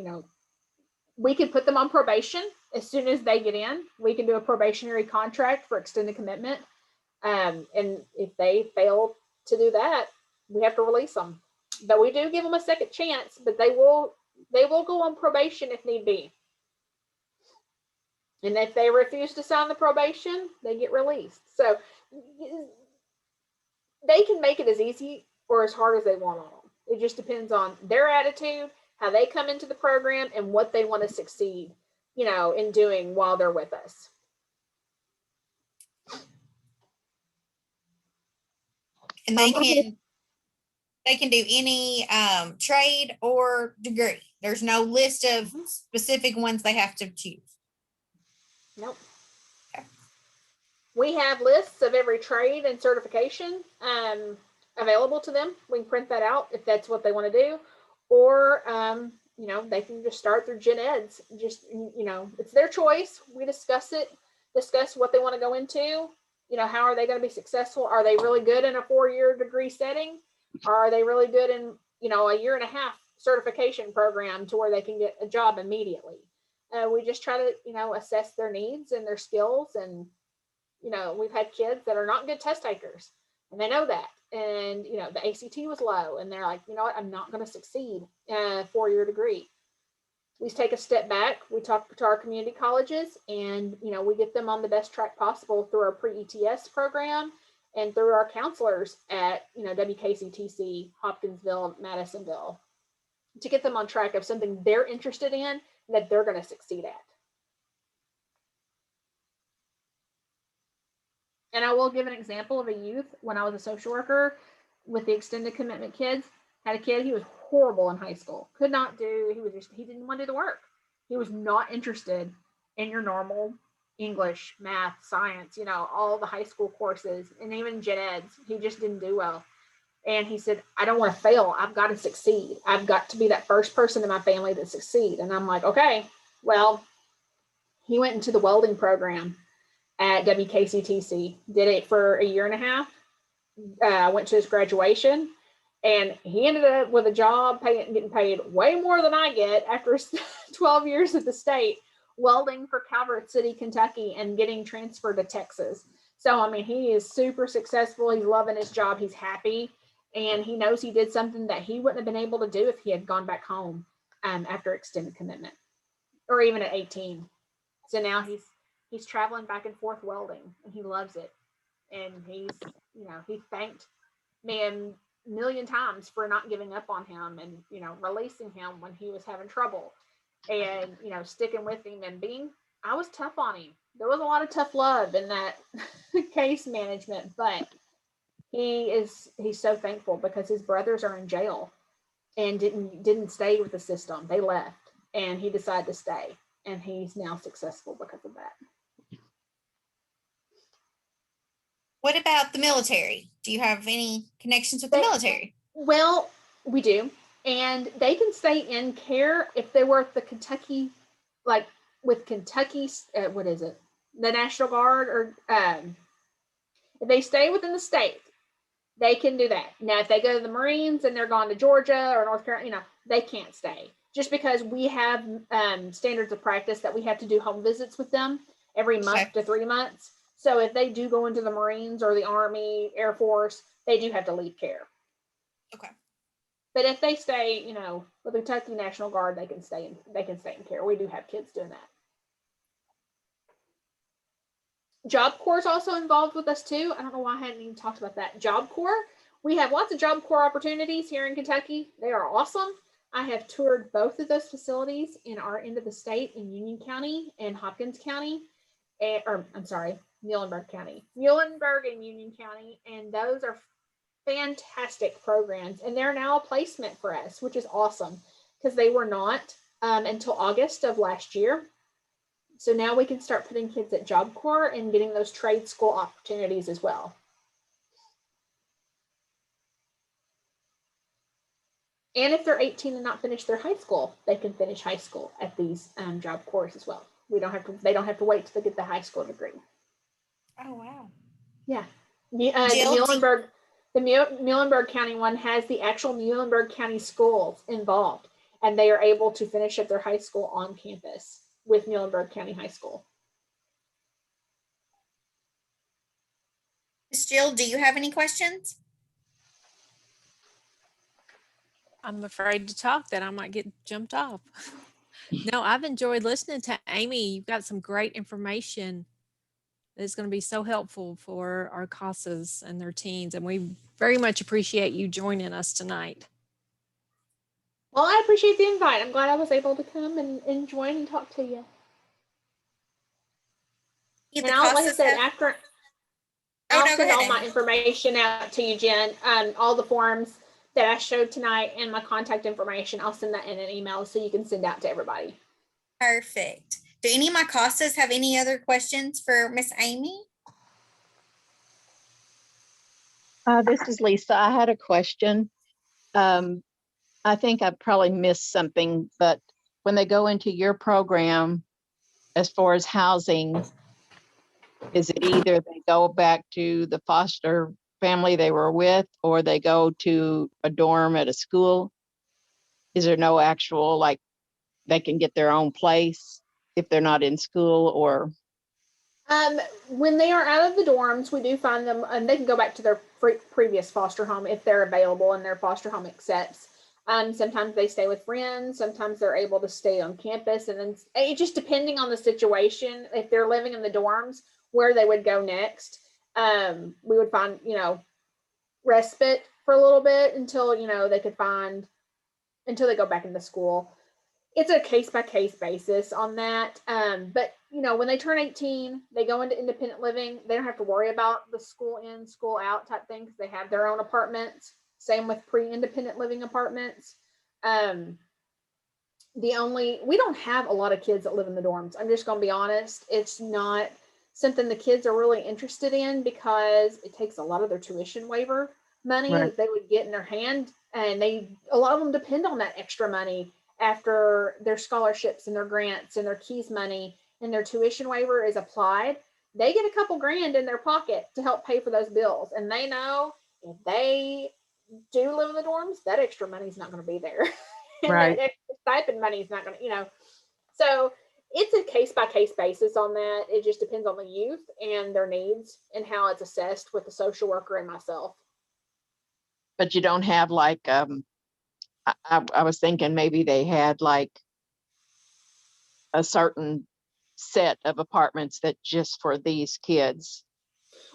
Speaker 2: we can put them on probation as soon as they get in. We can do a probationary contract for extended commitment. And if they fail to do that, we have to release them. But we do give them a second chance, but they will go on probation if need be. And if they refuse to sign the probation, they get released. So they can make it as easy or as hard as they want on them. It just depends on their attitude, how they come into the program, and what they want to succeed, in doing while they're with us.
Speaker 1: And they can do any trade or degree. There's no list of specific ones they have to choose.
Speaker 2: Nope. Okay. We have lists of every trade and certification available to them. We can print that out if that's what they want to do. Or, they can just start through gen eds. Just, it's their choice. We discuss what they want to go into. How are they going to be successful? Are they really good in a 4-year degree setting? Or are they really good in, a year and a half certification program to where they can get a job immediately? We just try to, assess their needs and their skills. And, we've had kids that are not good test takers, and they know that. And, the ACT was low, and they're like, I'm not going to succeed in a 4-year degree. We take a step back. We talk to our community colleges, and, we get them on the best track possible through our pre-ETS program and through our counselors at, WKCTC, Hopkinsville, Madisonville, to get them on track of something they're interested in and that they're going to succeed at. And I will give an example of a youth when I was a social worker. with the extended commitment kids. Had a kid, he was horrible in high school. Could not do, he didn't want to do the work. He was not interested in your normal English, math, science, all the high school courses, and even gen eds. He just didn't do well. And he said, I don't want to fail. I've got to succeed. I've got to be that first person in my family to succeed. And I'm like, okay, well, he went into the welding program at WKCTC, did it for a year and a half, went to his graduation, and he ended up with a job getting paid way more than I get after 12 years at the state, welding for Calvert City, Kentucky, and getting transferred to Texas. So, I mean, he is super successful. He's loving his job. He's happy. And he knows he did something that he wouldn't have been able to do if he had gone back home after extended commitment, or even at 18. So now he's traveling back and forth welding, and he loves it. And he thanked me a million times for not giving up on him and, releasing him when he was having trouble, and, sticking with him and I was tough on him. There was a lot of tough love in that case management, but he's so thankful because his brothers are in jail and didn't stay with the system. They left, and he decided to stay, and he's now successful because of that.
Speaker 1: What about the military? Do you have any connections with the military?
Speaker 2: Well, we do. And they can stay in care if they work the Kentucky, like with Kentucky, what is it? The National Guard, or if they stay within the state, they can do that. Now, if they go to the Marines and they're gone to Georgia or North Carolina, they can't stay. Just because we have standards of practice that we have to do home visits with them every month to 3 months. So if they do go into the Marines or the Army, Air Force, they do have to leave care.
Speaker 1: Okay.
Speaker 2: But if they stay, with the Kentucky National Guard, they can stay in care. We do have kids doing that. Job Corps is also involved with us too. I don't know why I hadn't even talked about that. Job Corps. We have lots of Job Corps opportunities here in Kentucky. They are awesome. I have toured both of those facilities in our end of the state in Union County and Hopkins County, Muhlenberg County. Muhlenberg and Union County, and those are fantastic programs, and they're now a placement for us, which is awesome because they were not until August of last year. So now we can start putting kids at Job Corps and getting those trade school opportunities as well. And if they're 18 and not finished their high school, they can finish high school at these Job Corps as well. They don't have to wait till they get the high school degree.
Speaker 1: Oh, wow.
Speaker 2: Yeah. The Muhlenberg County one has the actual Muhlenberg County schools involved, and they are able to finish up their high school on campus with Muhlenberg County High School.
Speaker 1: Ms. Jill, do you have any questions?
Speaker 4: I'm afraid to talk that I might get jumped off. No, I've enjoyed listening to Amy. You've got some great information that's going to be so helpful for our CASAs and their teens. And we very much appreciate you joining us tonight.
Speaker 2: Well, I appreciate the invite. I'm glad I was able to come and join and talk to you.
Speaker 1: Yeah,
Speaker 2: and like I said, I'll send all my information out to you, Jen. All the forms that I showed tonight and my contact information, I'll send that in an email so you can send out to everybody.
Speaker 1: Perfect. Do any of my CASAs have any other questions for Miss Amy?
Speaker 5: This is Lisa. I had a question. I think I probably missed something, but when they go into your program, as far as housing, is it either they go back to the foster family they were with, or they go to a dorm at a school? Is there no actual, like, they can get their own place if they're not in school? Or
Speaker 2: when they are out of the dorms, we do find them, and they can go back to their previous foster home if they're available and their foster home accepts. Sometimes they stay with friends. Sometimes they're able to stay on campus, and then it just depending on the situation. If they're living in the dorms, where they would go next, we would find, respite for a little bit until, they could find, until they go back into school. It's a case by case basis on that. But you know, when they turn 18, they go into independent living. They don't have to worry about the school in, school out type thing because they have their own apartments. Same with pre-independent living apartments. We don't have a lot of kids that live in the dorms. I'm just going to be honest. It's not something the kids are really interested in because it takes a lot of their tuition waiver money
Speaker 5: Right.
Speaker 2: that they would get in their hand. And a lot of them depend on that extra money after their scholarships and their grants and their keys money and their tuition waiver is applied. They get a couple grand in their pocket to help pay for those bills. And they know if they do live in the dorms, that extra money is not going to be there. And
Speaker 5: Right.
Speaker 2: that extra stipend money is not going to, so it's a case by case basis on that. It just depends on the youth and their needs and how it's assessed with the social worker and myself.
Speaker 5: But you don't have like, I was thinking maybe they had like a certain set of apartments that just for these kids.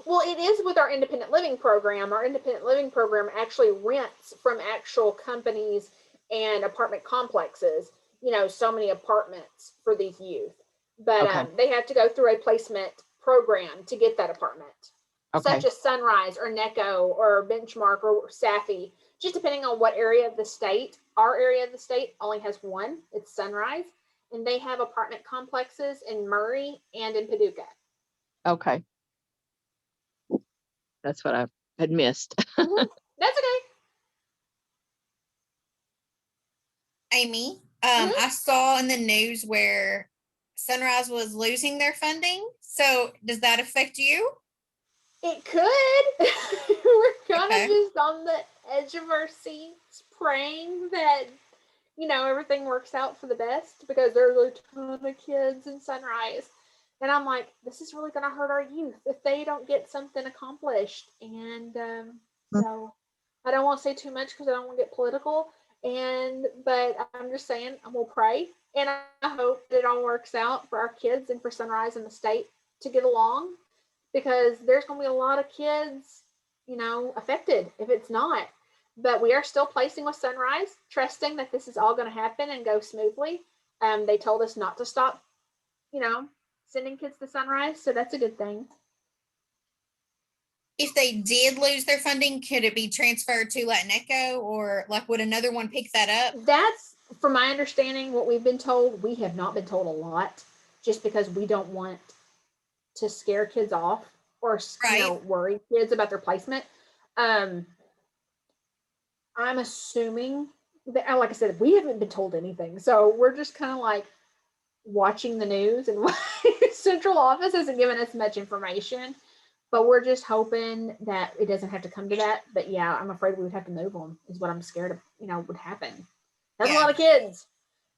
Speaker 2: Well, it is with our independent living program. Our independent living program actually rents from actual companies and apartment complexes, so many apartments for these youth. But
Speaker 5: Okay.
Speaker 2: they have to go through a placement program to get that apartment,
Speaker 5: Okay.
Speaker 2: such as Sunrise or NECO or Benchmark or Safi, just depending on what area of the state. Our area of the state only has one. It's Sunrise. And they have apartment complexes in Murray and in Paducah.
Speaker 5: Okay. That's what I had missed.
Speaker 2: That's okay.
Speaker 1: Amy,
Speaker 2: Mhm.
Speaker 1: I saw in the news where Sunrise was losing their funding. So does that affect you?
Speaker 2: It could. We're kind
Speaker 1: Okay.
Speaker 2: of just on the edge of our seats praying that, everything works out for the best because there's a ton of kids in Sunrise. And I'm like, this is really going to hurt our youth if they don't get something accomplished. And so I don't want to say too much because I don't want to get political. But I'm just saying, we'll pray. And I hope that it all works out for our kids and for Sunrise and the state to get along because there's going to be a lot of kids, affected if it's not. But we are still placing with Sunrise, trusting that this is all going to happen and go smoothly. They told us not to stop, sending kids to Sunrise, so that's a good thing.
Speaker 1: If they did lose their funding, could it be transferred to Latinco or like would another one pick that up?
Speaker 2: That's, from my understanding, what we've been told. We have not been told a lot just because we don't want to scare kids off or,
Speaker 1: Right.
Speaker 2: worry kids about their placement. I'm assuming that, like I said, we haven't been told anything. So we're just kind of like watching the news, and central office hasn't given us much information, but we're just hoping that it doesn't have to come to that. But yeah, I'm afraid we would have to move them is what I'm scared of, would happen. That's a
Speaker 1: Yeah.
Speaker 2: lot of kids.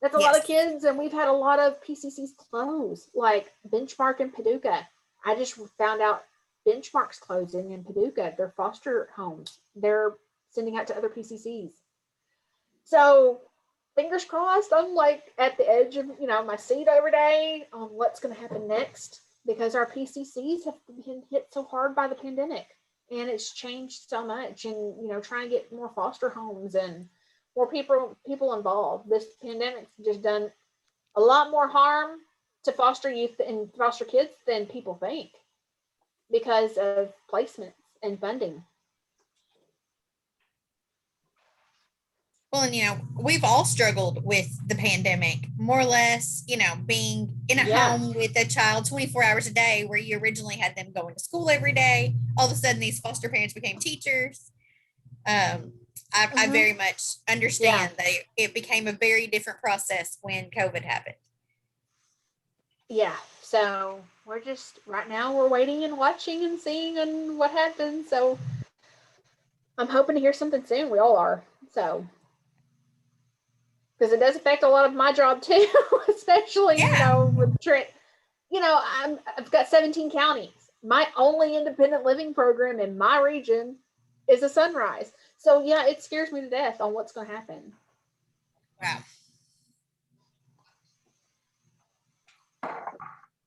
Speaker 2: That's a lot
Speaker 1: Yes.
Speaker 2: of kids. And we've had a lot of PCCs close, like Benchmark and Paducah. I just found out Benchmark's closing in Paducah. Their foster homes, they're sending out to other PCCs. So fingers crossed. I'm like at the edge of my seat every day on what's going to happen next because our PCCs have been hit so hard by the pandemic and it's changed so much. And trying to get more foster homes and more people involved. This pandemic's just done a lot more harm to foster youth and foster kids than people think because of placements and funding.
Speaker 1: Well, and we've all struggled with the pandemic, more or less, being in a
Speaker 2: Yeah.
Speaker 1: home with a child 24 hours a day where you originally had them going to school every day. All of a sudden, these foster parents became teachers. I very much understand that it became a very different process when COVID happened.
Speaker 2: Yeah, so we're just right now we're waiting and watching and seeing and what happens. So I'm hoping to hear something soon. We all are. So because it does affect a lot of my job too, especially
Speaker 1: Yeah.
Speaker 2: with Trent. I've got 17 counties. My only independent living program in my region is a Sunrise. So yeah, it scares me to death on what's going to happen.
Speaker 1: Wow.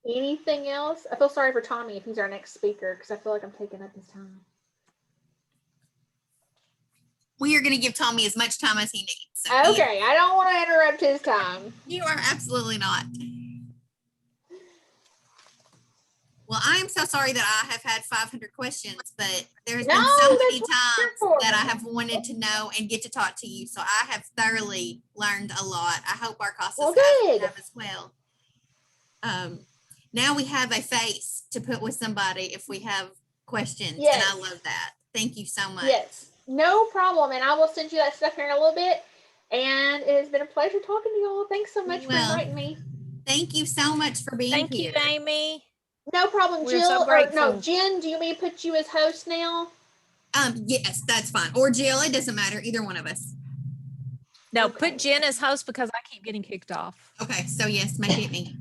Speaker 2: Anything else? I feel sorry for Tommy if he's our next speaker because I feel like I'm taking up his time.
Speaker 1: We are going to give Tommy as much time as he needs. So he-
Speaker 2: Okay, I don't want to interrupt his time.
Speaker 1: You are absolutely not. Well, I am so sorry that I have had 500 questions, but there's been
Speaker 2: No,
Speaker 1: so
Speaker 2: that's
Speaker 1: many
Speaker 2: what
Speaker 1: times
Speaker 2: we're here for.
Speaker 1: that I have wanted to know and get to talk to you. So I have thoroughly learned a lot. I hope our Casas
Speaker 2: Well,
Speaker 1: guys
Speaker 2: good.
Speaker 1: have as well. Now we have a face to put with somebody if we have questions, and
Speaker 2: Yes.
Speaker 1: I love that. Thank you so much.
Speaker 2: Yes, no problem. And I will send you that stuff here in a little bit. And it has been a pleasure talking to y'all. Thanks so much
Speaker 1: Well,
Speaker 2: for inviting me.
Speaker 1: Thank you so much for being
Speaker 4: Thank
Speaker 1: here.
Speaker 4: you, Amy.
Speaker 2: No problem,
Speaker 4: We're
Speaker 2: Jill.
Speaker 4: so
Speaker 2: Or no,
Speaker 4: grateful.
Speaker 2: Jen, do you want me to put you as host now?
Speaker 1: Yes, that's fine. Or Jill, it doesn't matter. Either one of us.
Speaker 4: No,
Speaker 2: Okay.
Speaker 4: put Jen as host because I keep getting kicked off.
Speaker 1: Okay, so yes, make it me.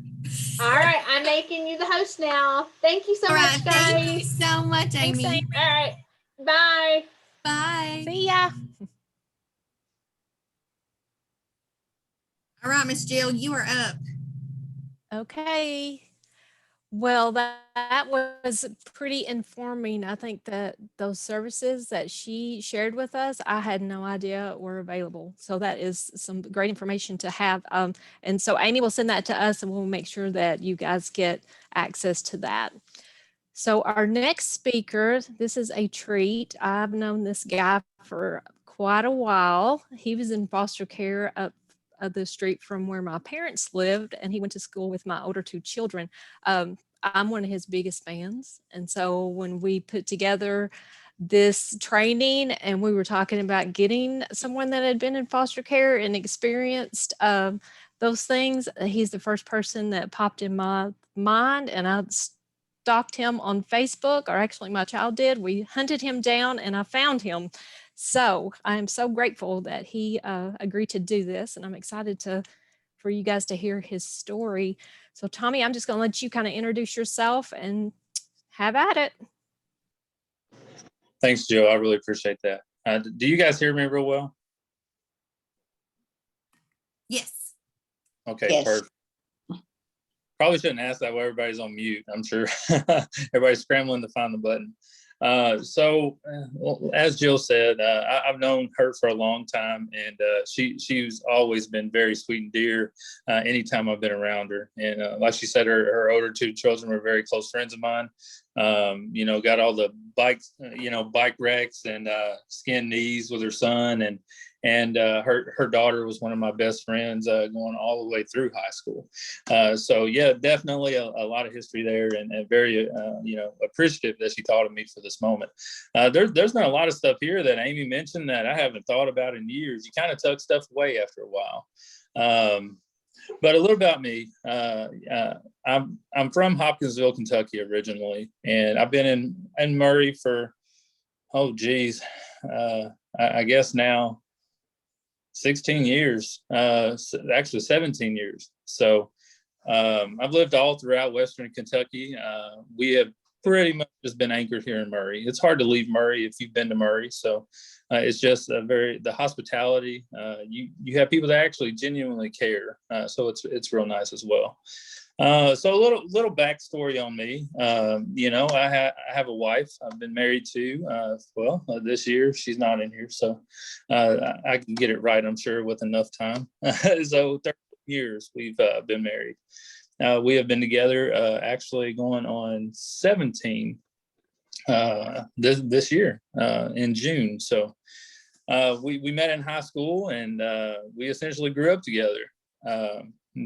Speaker 2: All right, I'm making you the host now. Thank you so
Speaker 1: All right,
Speaker 2: much, guys.
Speaker 1: thank you so much,
Speaker 4: Thanks,
Speaker 1: Amy.
Speaker 4: Amy.
Speaker 2: All right, bye.
Speaker 1: Bye.
Speaker 4: See ya.
Speaker 1: All right, Miss Jill, you are up.
Speaker 4: Okay. Well, that was pretty informing. I think that those services that she shared with us, I had no idea were available. So that is some great information to have. And so Amy will send that to us and we'll make sure that you guys get access to that. So our next speaker, this is a treat. I've known this guy for quite a while. He was in foster care up the street from where my parents lived, and he went to school with my older two children. I'm one of his biggest fans. And so when we put together this training and we were talking about getting someone that had been in foster care and experienced those things, he's the first person that popped in my mind, and I stalked him on Facebook, or actually my child did. We hunted him down and I found him. So I am so grateful that he agreed to do this, and I'm excited for you guys to hear his story. So Tommy, I'm just going to let you kind of introduce yourself and have at it.
Speaker 6: Thanks, Joe. I really appreciate that. Do you guys hear me real well?
Speaker 1: Yes.
Speaker 6: Okay,
Speaker 7: Yes.
Speaker 6: perfect. Probably shouldn't ask that while everybody's on mute. I'm sure everybody's scrambling to find the button. Well, as Jill said, I've known her for a long time, and she's always been very sweet and dear anytime I've been around her. And like she said, her older two children were very close friends of mine. Got all the bikes, bike wrecks and skinned knees with her son, and her daughter was one of my best friends going all the way through high school. So yeah, definitely a lot of history there, and very appreciative that she thought of me for this moment. There's been a lot of stuff here that Amy mentioned that I haven't thought about in years. You kind of tuck stuff away after a while. But a little about me. I'm from Hopkinsville, Kentucky originally, and I've been in Murray for I guess now 16 years, actually 17 years. So I've lived all throughout Western Kentucky. We have pretty much just been anchored here in Murray. It's hard to leave Murray if you've been to Murray. So it's just the hospitality. You have people that actually genuinely care. So it's real nice as well. So a little backstory on me. I have a wife. I've been married to, this year. She's not in here, so I can get it right, I'm sure, with enough time. So 30 years we've been married. We have been together actually going on 17 this year in June. So we met in high school, and we essentially grew up together.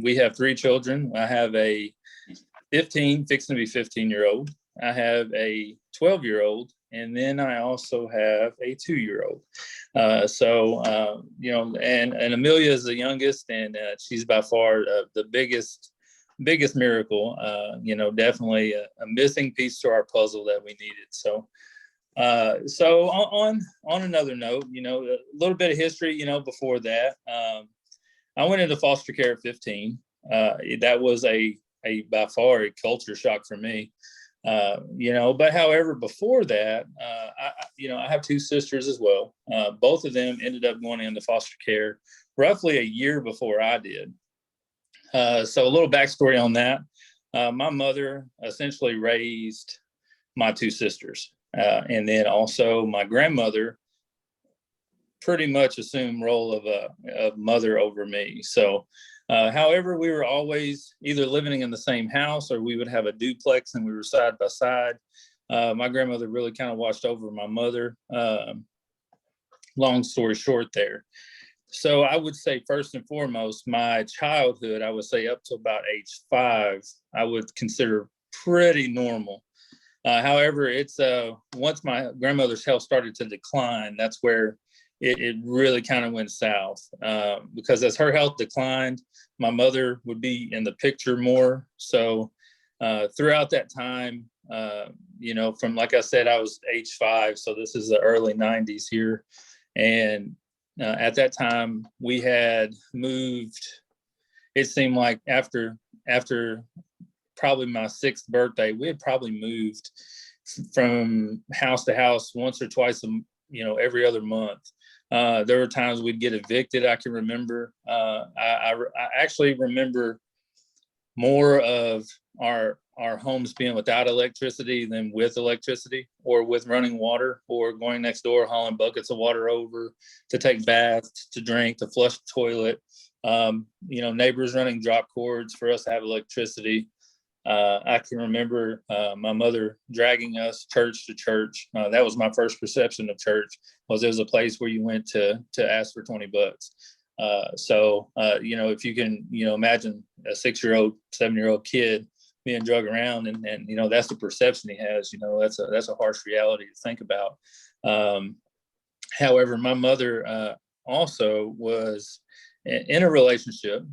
Speaker 6: We have 3 children. I have a 15, fixing to be 15-year-old. I have a 12-year-old, and then I also have a 2-year-old. And Amelia is the youngest, and she's by far the biggest miracle. Definitely a missing piece to our puzzle that we needed. So on another note, a little bit of history, before that. I went into foster care at 15. That was a by far a culture shock for me. But however, before that, I have 2 sisters as well. Both of them ended up going into foster care roughly a year before I did. So a little backstory on that. My mother essentially raised my 2 sisters. And then also my grandmother pretty much assumed role of a mother over me. So, however, we were always either living in the same house or we would have a duplex and we were side by side. My grandmother really kind of watched over my mother. Long story short there. So I would say first and foremost, my childhood, I would say up to about age 5, I would consider pretty normal. However, it's once my grandmother's health started to decline, that's where it really kind of went south. Because as her health declined, my mother would be in the picture more. So throughout that time, from, like I said, I was age 5, so this is the early 90s here. And at that time, we had moved, it seemed like after probably my 6th birthday, we had probably moved from house to house once or twice, every other month. There were times we'd get evicted. I can remember. I actually remember more of our homes being without electricity than with electricity, or with running water, or going next door hauling buckets of water over to take baths, to drink, to flush the toilet. Neighbors running drop cords for us to have electricity. I can remember my mother dragging us church to church. That was my first perception of church, was it was a place where you went to ask for $20. If you can, imagine a 6-year-old, 7-year-old kid being drug around, and that's the perception he has. That's a harsh reality to think about. However, my mother also was in a relationship.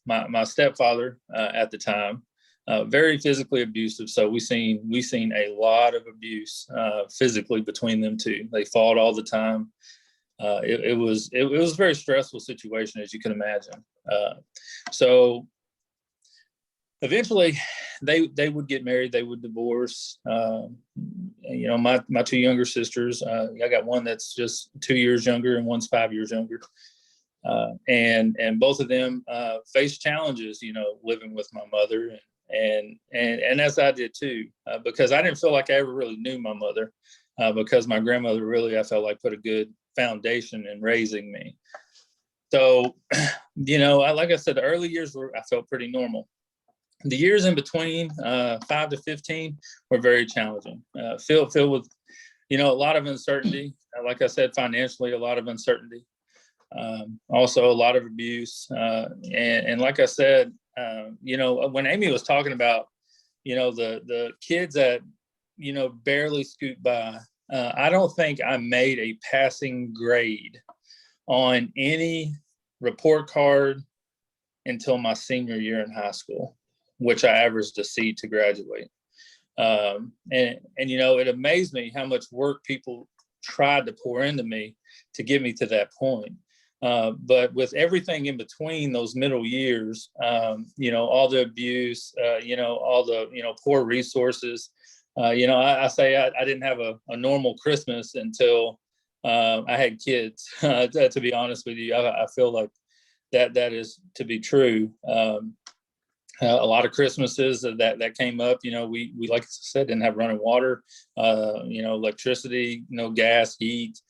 Speaker 6: My stepfather at the time, very physically abusive. So we seen a lot of abuse physically between them two. They fought all the time. It was a very stressful situation, as you can imagine. So eventually they would get married, they would divorce. My 2 younger sisters, I got one that's just 2 years younger and one's 5 years younger. And both of them faced challenges, living with my mother, and as I did too, because I didn't feel like I ever really knew my mother, because my grandmother really, I felt like, put a good foundation in raising me. So, like I said, the early years I felt pretty normal. The years in between, 5 to 15, were very challenging. Filled with, a lot of uncertainty. Like I said, financially, a lot of uncertainty. Also a lot of abuse. And like I said, when Amy was talking about, the kids that, barely scoot by, I don't think I made a passing grade on any report card until my senior year in high school, which I averaged a C to graduate. It amazed me how much work people tried to pour into me to get me to that point. But with everything in between those middle years, all the abuse, all the, poor resources, I say I didn't have a normal Christmas until I had kids. To be honest with you, I feel like that is to be true. A lot of Christmases that came up, we, like I said, didn't have running water, electricity, no gas, heat.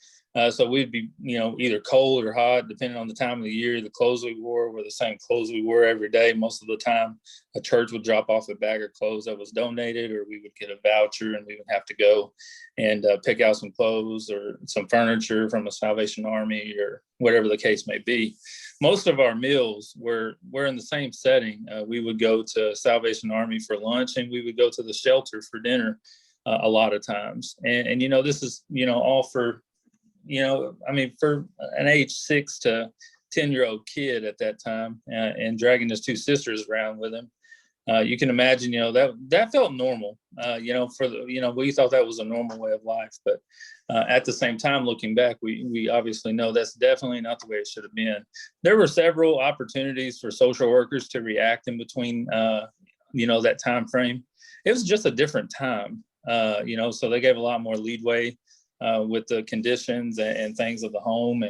Speaker 6: So we'd be, either cold or hot, depending on the time of the year. The clothes we wore were the same clothes we wore every day. Most of the time, a church would drop off a bag of clothes that was donated, or we would get a voucher and we would have to go and pick out some clothes or some furniture from a Salvation Army, or whatever the case may be. Most of our meals were in the same setting. We would go to Salvation Army for lunch, and we would go to the shelter for dinner a lot of times. And this is, all for, for an age 6 to 10-year-old kid at that time, and dragging his 2 sisters around with him. You can imagine, that felt normal, we thought that was a normal way of life. But at the same time, looking back, we obviously know that's definitely not the way it should have been. There were several opportunities for social workers to react in between, that time frame. It was just a different time, so they gave a lot more leadway with the conditions and things of the home.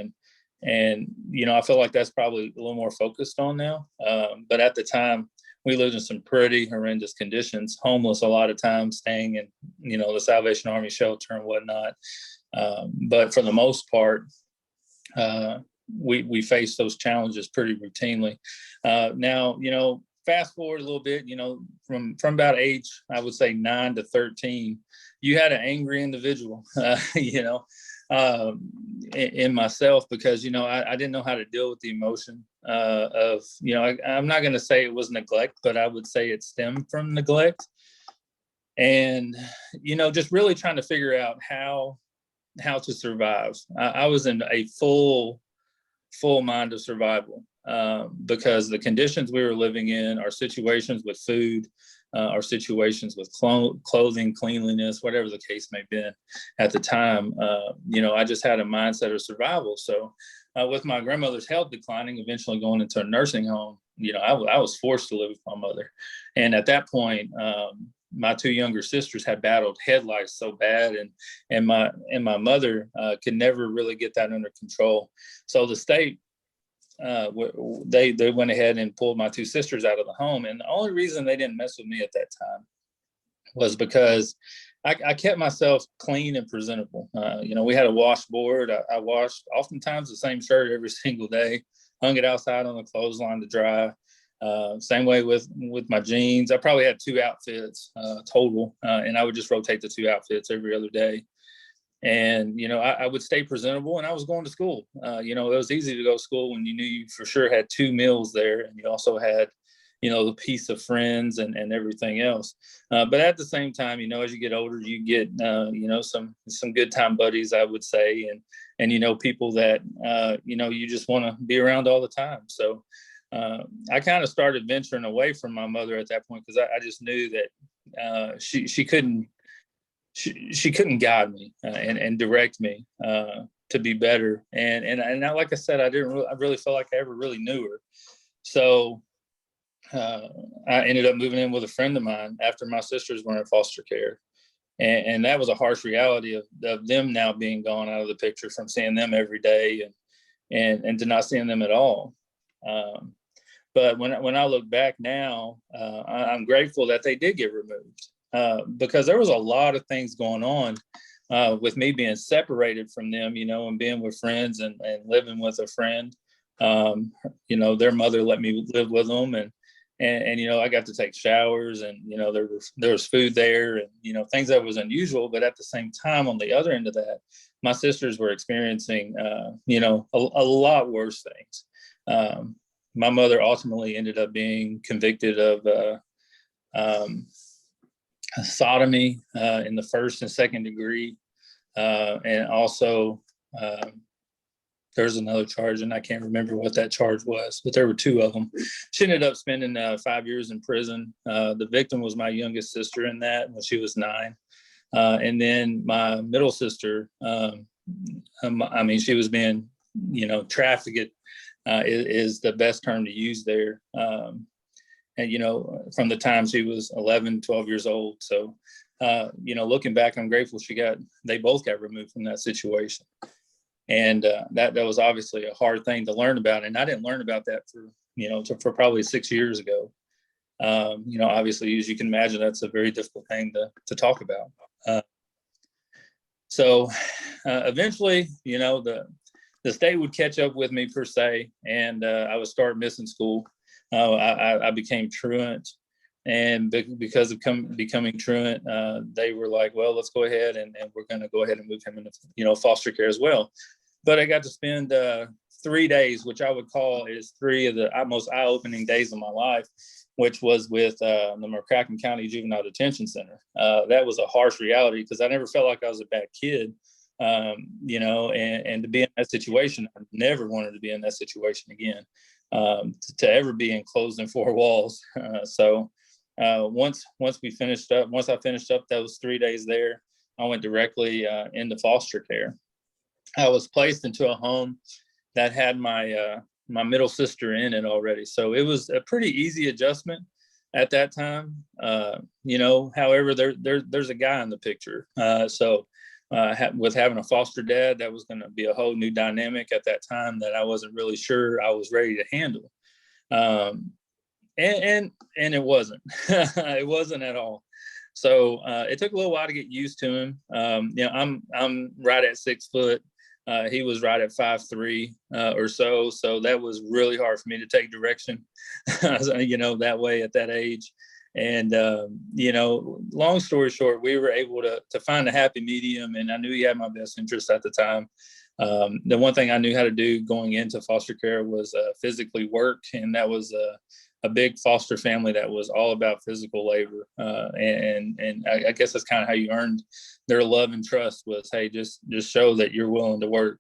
Speaker 6: And I feel like that's probably a little more focused on now. But at the time, we lived in some pretty horrendous conditions, homeless a lot of times, staying in, the Salvation Army shelter and whatnot. But for the most part, we face those challenges pretty routinely. Now, fast forward a little bit, from about age, I would say 9 to 13, you had an angry individual, in myself, because, I didn't know how to deal with the emotion of, I'm not going to say it was neglect, but I would say it stemmed from neglect. And, just really trying to figure out how to survive. I was in a full mind of survival, because the conditions we were living in, our situations with food, our situations with clothing, cleanliness, whatever the case may have been at the time, I just had a mindset of survival. So with my grandmother's health declining, eventually going into a nursing home, I was forced to live with my mother. And at that point, my 2 younger sisters had battled head lice so bad, and my mother could never really get that under control. So the state, they went ahead and pulled my 2 sisters out of the home. And the only reason they didn't mess with me at that time was because I kept myself clean and presentable. We had a washboard. I washed oftentimes the same shirt every single day, hung it outside on the clothesline to dry. Same way with my jeans. I probably had 2 outfits total, and I would just rotate the 2 outfits every other day. And, I would stay presentable, and I was going to school. It was easy to go to school when you knew you for sure had 2 meals there, and you also had, the peace of friends and everything else. But at the same time, as you get older, you get, some good time buddies, I would say, and people that, you just want to be around all the time. So I kind of started venturing away from my mother at that point, because I just knew that she couldn't guide me and direct me to be better. And I, like I said, I really felt like I ever really knew her. So I ended up moving in with a friend of mine after my sisters were in foster care. And that was a harsh reality of them now being gone out of the picture, from seeing them every day and to not seeing them at all. But when I look back now, I'm grateful that they did get removed, because there was a lot of things going on with me being separated from them, and being with friends and living with a friend. Their mother let me live with them, and I got to take showers, and there was food there, and things that was unusual. But at the same time, on the other end of that, my sisters were experiencing a lot worse things. My mother ultimately ended up being convicted of sodomy in the 1st and 2nd degree, and also there's another charge, and I can't remember what that charge was, but there were 2 of them. She ended up spending 5 years in prison. The victim was my youngest sister in that, when she was 9. And then my middle sister, she was being, trafficked, is the best term to use there. And, from the time she was 11, 12 years old. So, looking back, I'm grateful they both got removed from that situation. And that was obviously a hard thing to learn about. And I didn't learn about that for probably 6 years ago. Obviously, as you can imagine, that's a very difficult thing to talk about. So eventually, the state would catch up with me, per se, and I would start missing school. I became truant, and because of becoming truant, they were like, well, let's go ahead and we're going to go ahead and move him into foster care as well. But I got to spend 3 days, which I would call is 3 of the most eye-opening days of my life, which was with the McCracken County Juvenile Detention Center. That was a harsh reality, because I never felt like I was a bad kid. And to be in that situation, I never wanted to be in that situation again, to ever be enclosed in 4 walls. So once I finished up those 3 days there, I went directly into foster care. I was placed into a home that had my middle sister in it already. So it was a pretty easy adjustment at that time. However, there's a guy in the picture. With having a foster dad, that was going to be a whole new dynamic at that time that I wasn't really sure I was ready to handle. And it wasn't. It wasn't at all. So it took a little while to get used to him. I'm right at 6 foot. He was right at 5'3" or so. So that was really hard for me to take direction, that way at that age. And, long story short, we were able to find a happy medium, and I knew he had my best interest at the time. The one thing I knew how to do going into foster care was physically work. And that was a big foster family that was all about physical labor. And I guess that's kind of how you earned their love and trust was, hey, just show that you're willing to work.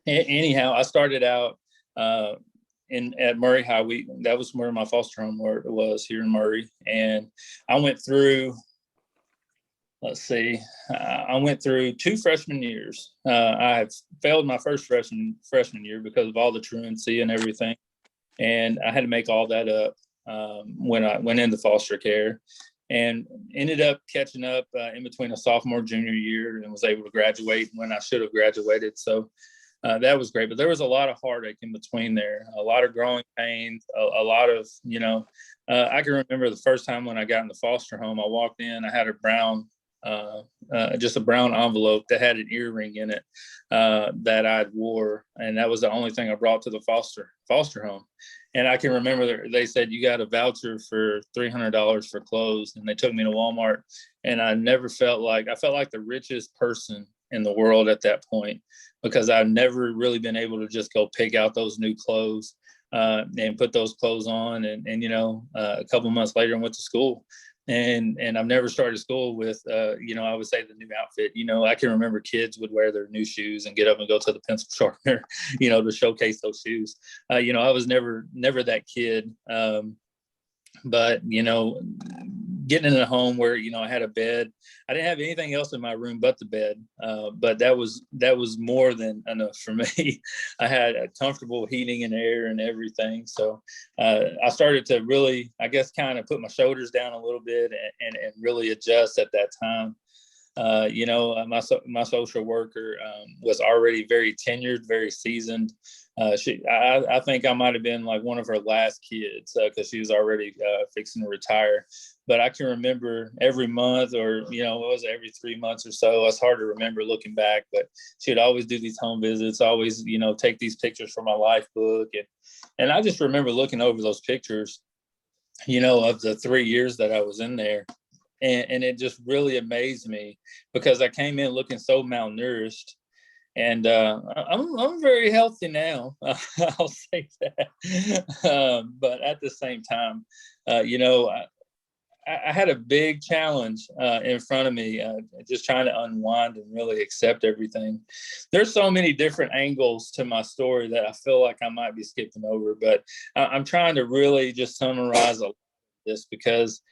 Speaker 6: Anyhow, I started out at Murray High. That was where my foster home was here in Murray. And I went through, I went through 2 freshman years. I had failed my first freshman year because of all the truancy and everything. And I had to make all that up when I went into foster care, and ended up catching up in between a sophomore, junior year, and was able to graduate when I should have graduated. So that was great. But there was a lot of heartache in between there, a lot of growing pains, a lot of, I can remember the first time when I got in the foster home, I walked in, I had just a brown envelope that had an earring in it that I'd wore. And that was the only thing I brought to the foster home. And I can remember they said, you got a voucher for $300 for clothes. And they took me to Walmart, and I felt like the richest person in the world at that point, because I've never really been able to just go pick out those new clothes and put those clothes on. And a couple months later I went to school. And I've never started school with, I would say the new outfit. I can remember kids would wear their new shoes and get up and go to the pencil sharpener, to showcase those shoes. I was never that kid. But, getting in a home where, I had a bed, I didn't have anything else in my room but the bed. But that was more than enough for me. I had a comfortable heating and air and everything. So I started to really, I guess, kind of put my shoulders down a little bit and really adjust at that time. My social worker was already very tenured, very seasoned. I think I might have been like one of her last kids because she was already fixing to retire. But I can remember every month, or it was every 3 months or so. It's hard to remember looking back, but she would always do these home visits, always take these pictures from my life book, and I just remember looking over those pictures, of the 3 years that I was in there. And it just really amazed me, because I came in looking so malnourished, and I'm very healthy now. I'll say that. But at the same time, I had a big challenge in front of me, just trying to unwind and really accept everything. There's so many different angles to my story that I feel like I might be skipping over, but I'm trying to really just summarize a lot of this, because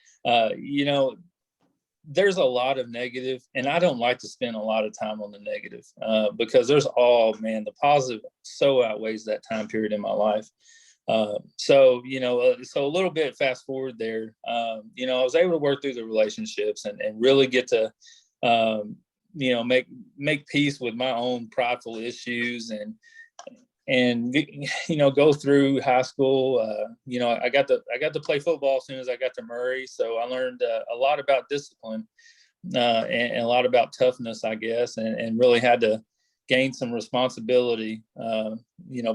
Speaker 6: there's a lot of negative, and I don't like to spend a lot of time on the negative because the positive so outweighs that time period in my life. So a little bit fast forward there, I was able to work through the relationships and really get to, make peace with my own prideful issues and go through high school. I got to play football as soon as I got to Murray. So I learned a lot about discipline and a lot about toughness, I guess, and really had to gain some responsibility,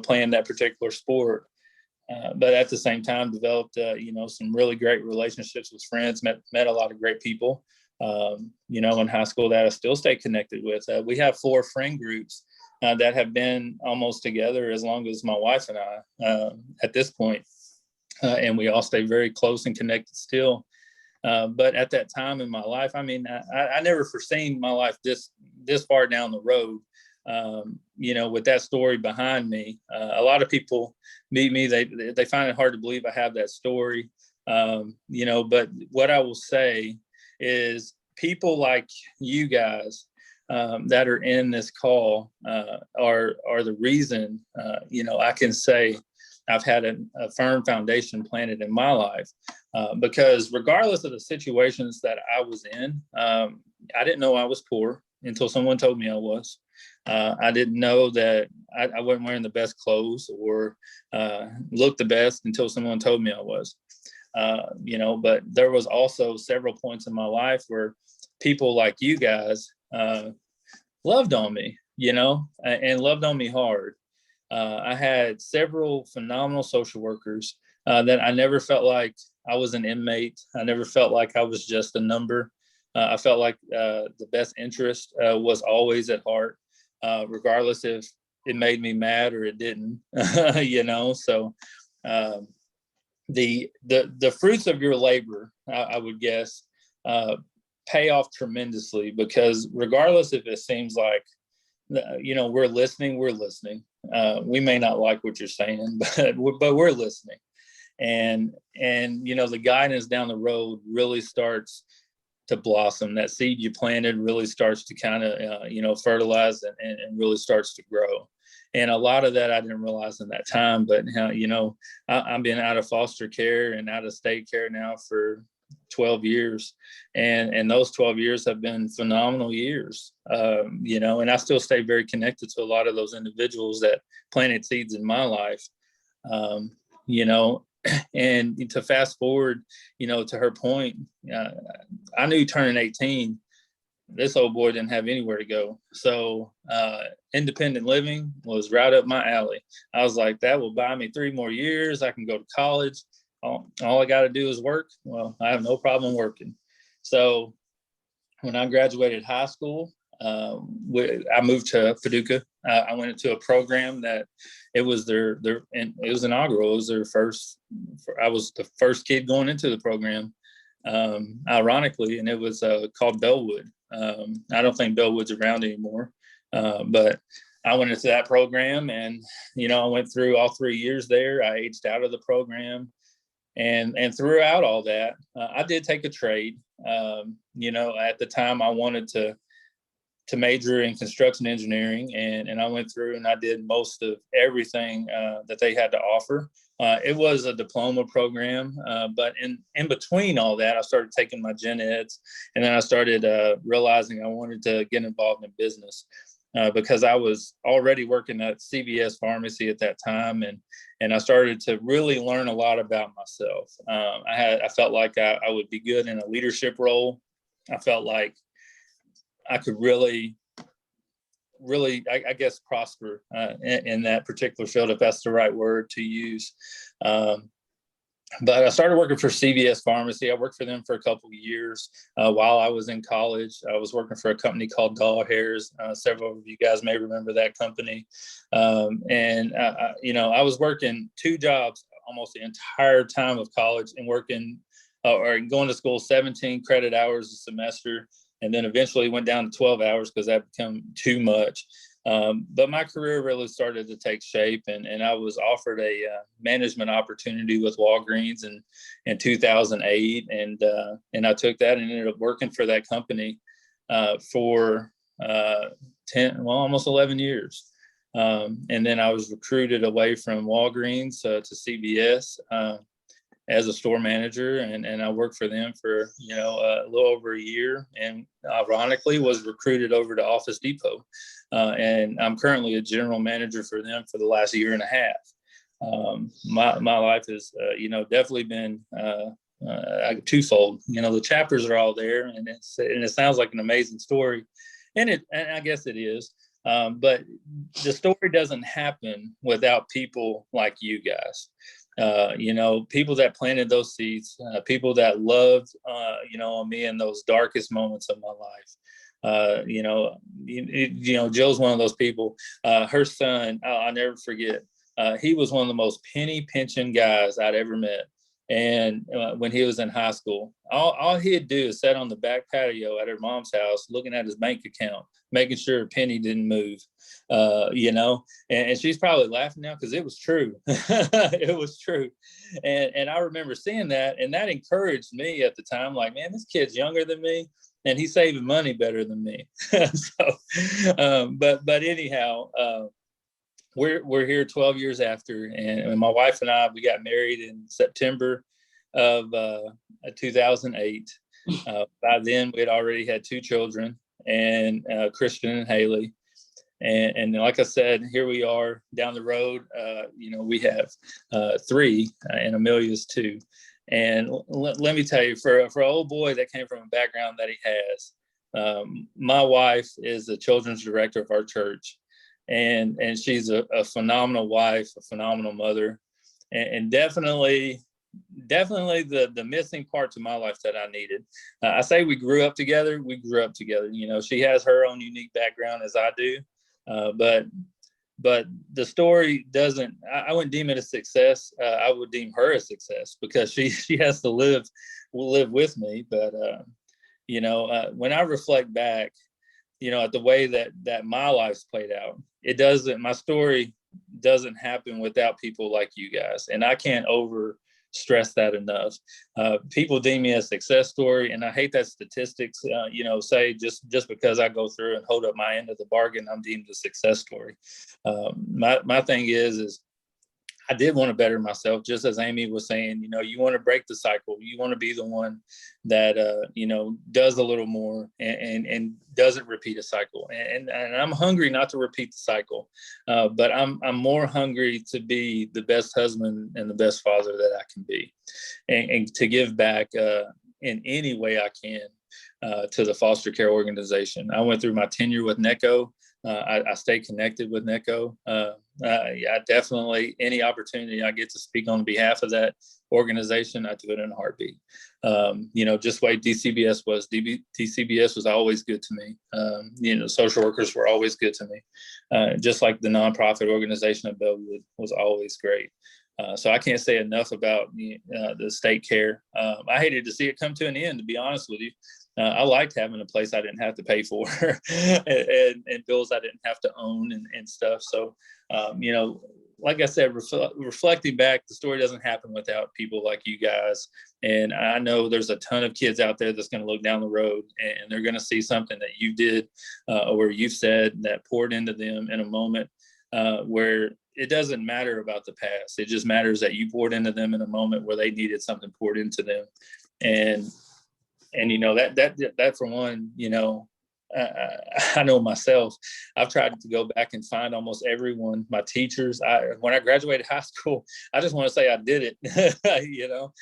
Speaker 6: playing that particular sport. But at the same time, developed, some really great relationships with friends, met a lot of great people, in high school that I still stay connected with. We have 4 friend groups that have been almost together as long as my wife and I at this point. And we all stay very close and connected still. But at that time in my life, I never foreseen my life this far down the road. With that story behind me, a lot of people meet me, they find it hard to believe I have that story. But what I will say is people like you guys that are in this call are the reason, I can say I've had a firm foundation planted in my life, because regardless of the situations that I was in, I didn't know I was poor until someone told me I was. I didn't know that I wasn't wearing the best clothes or looked the best until someone told me I was. But there was also several points in my life where people like you guys loved on me, and loved on me hard. I had several phenomenal social workers that I never felt like I was an inmate. I never felt like I was just a number. I felt like the best interest was always at heart, regardless if it made me mad or it didn't, So the fruits of your labor, I would guess, pay off tremendously, because regardless if it seems like, we're listening. We may not like what you're saying, but we're listening. And the guidance down the road really starts to blossom. That seed you planted really starts to kind of, fertilize and really starts to grow. And a lot of that I didn't realize in that time, but I've been out of foster care and out of state care now for 12 years. And those 12 years have been phenomenal years, and I still stay very connected to a lot of those individuals that planted seeds in my life, and to fast forward, to her point, I knew turning 18, this old boy didn't have anywhere to go. So independent living was right up my alley. I was like, that will buy me 3 more years. I can go to college. All I got to do is work. Well, I have no problem working. So when I graduated high school, I moved to Paducah. I went into a program that it was and it was inaugural. It was their first. I was the first kid going into the program, ironically, and it was called Bellwood. I don't think Bellwood's around anymore, but I went into that program, and I went through all 3 years there. I aged out of the program. And throughout all that, I did take a trade. At the time, I wanted to major in construction engineering, and I went through and I did most of everything that they had to offer. It was a diploma program, but in between all that, I started taking my gen eds, and then I started realizing I wanted to get involved in business. Because I was already working at CVS Pharmacy at that time, and I started to really learn a lot about myself. I felt like I would be good in a leadership role. I felt like I could really, I guess, prosper in that particular field, if that's the right word to use. But I started working for CVS Pharmacy. I worked for them for a couple of years while I was in college. I was working for a company called Doll Hairs. Several of you guys may remember that company. I was working 2 jobs almost the entire time of college, and working or going to school 17 credit hours a semester, and then eventually went down to 12 hours because that became too much. But my career really started to take shape, and I was offered a management opportunity with Walgreens in 2008, and I took that and ended up working for that company for almost 11 years. And then I was recruited away from Walgreens to CVS as a store manager, and I worked for them for a little over a year, and ironically was recruited over to Office Depot, and I'm currently a general manager for them for the last year and a half. My life has definitely been twofold. The chapters are all there, and it sounds like an amazing story, and I guess it is. But the story doesn't happen without people like you guys. People that planted those seeds, people that loved, on me in those darkest moments of my life. Jill's one of those people. Her son, I'll never forget. He was one of the most penny pinching guys I'd ever met. And when he was in high school, all he'd do is sit on the back patio at her mom's house, looking at his bank account, making sure a penny didn't move, and she's probably laughing now because it was true. It was true. And I remember seeing that, and that encouraged me at the time, like, man, this kid's younger than me and he's saving money better than me. But anyhow, we're here 12 years after, and my wife and I, we got married in September of 2008. By then, we had already had 2 children, and Christian and Haley. And like I said, here we are down the road. We have 3, and Amelia's 2. And let me tell you, for an old boy that came from a background that he has, My wife is the children's director of our church, and she's a phenomenal wife, a phenomenal mother, and definitely the missing part to my life that I needed. I say we grew up together. We grew up together. You know, she has her own unique background as I do, but the story doesn't. I wouldn't deem it a success. I would deem her a success because she has to live with me. But you know, when I reflect back, you know, at the way that my life's played out, it doesn't. My story doesn't happen without people like you guys, and I can't over stress that enough. People deem me a success story, and I hate that statistics, you know, say just because I go through and hold up my end of the bargain, I'm deemed a success story. My thing is I did want to better myself, just as Amy was saying. You know, you want to break the cycle. You want to be the one that you know, does a little more and doesn't repeat a cycle. And I'm hungry not to repeat the cycle, but I'm more hungry to be the best husband and the best father that I can be, and to give back in any way I can to the foster care organization. I went through my tenure with NECO. I stay connected with NECO. I definitely, any opportunity I get to speak on behalf of that organization, I do it in a heartbeat. You know, just like DCBS was. DCBS was always good to me. You know, social workers were always good to me. Just like the nonprofit organization of Bellwood was always great. So I can't say enough about the state care. I hated to see it come to an end, to be honest with you. I liked having a place I didn't have to pay for and bills I didn't have to own and stuff. So, you know, like I said, reflecting back, the story doesn't happen without people like you guys. And I know there's a ton of kids out there that's going to look down the road and they're going to see something that you did or you've said that poured into them in a moment where it doesn't matter about the past. It just matters that you poured into them in a moment where they needed something poured into them. And you know, that for one, you know, I know myself, I've tried to go back and find almost everyone, my teachers. When I graduated high school, I just want to say I did it. You know,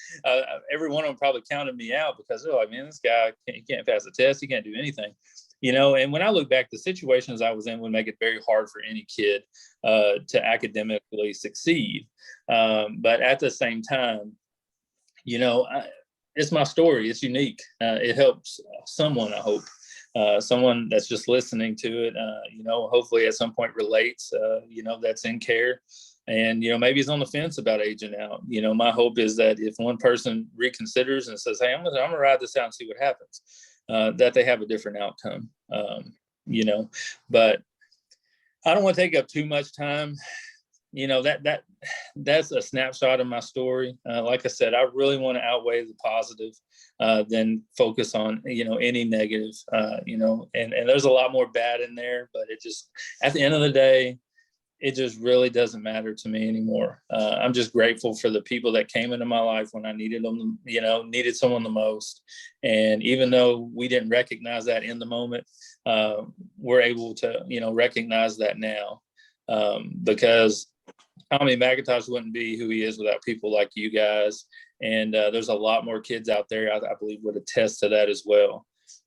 Speaker 6: every one of them probably counted me out because they're like, man, this guy he can't pass the test. He can't do anything. You know, and when I look back, the situations I was in would make it very hard for any kid to academically succeed. But at the same time, you know, it's my story. It's unique. It helps someone, I hope. Someone that's just listening to it, you know, hopefully at some point relates, you know, that's in care. And, you know, maybe he's on the fence about aging out. You know, my hope is that if one person reconsiders and says, hey, I'm gonna ride this out and see what happens, that they have a different outcome, you know. But I don't want to take up too much time. You know, that's a snapshot of my story. Like I said, I really want to outweigh the positive than focus on, you know, any negative, you know, and there's a lot more bad in there, but it just, at the end of the day, it just really doesn't matter to me anymore. I'm just grateful for the people that came into my life when I needed them, you know, needed someone the most. And even though we didn't recognize that in the moment, we're able to, you know, recognize that now because Tommy McIntosh wouldn't be who he is without people like you guys. And there's a lot more kids out there, I believe, would attest to that as well.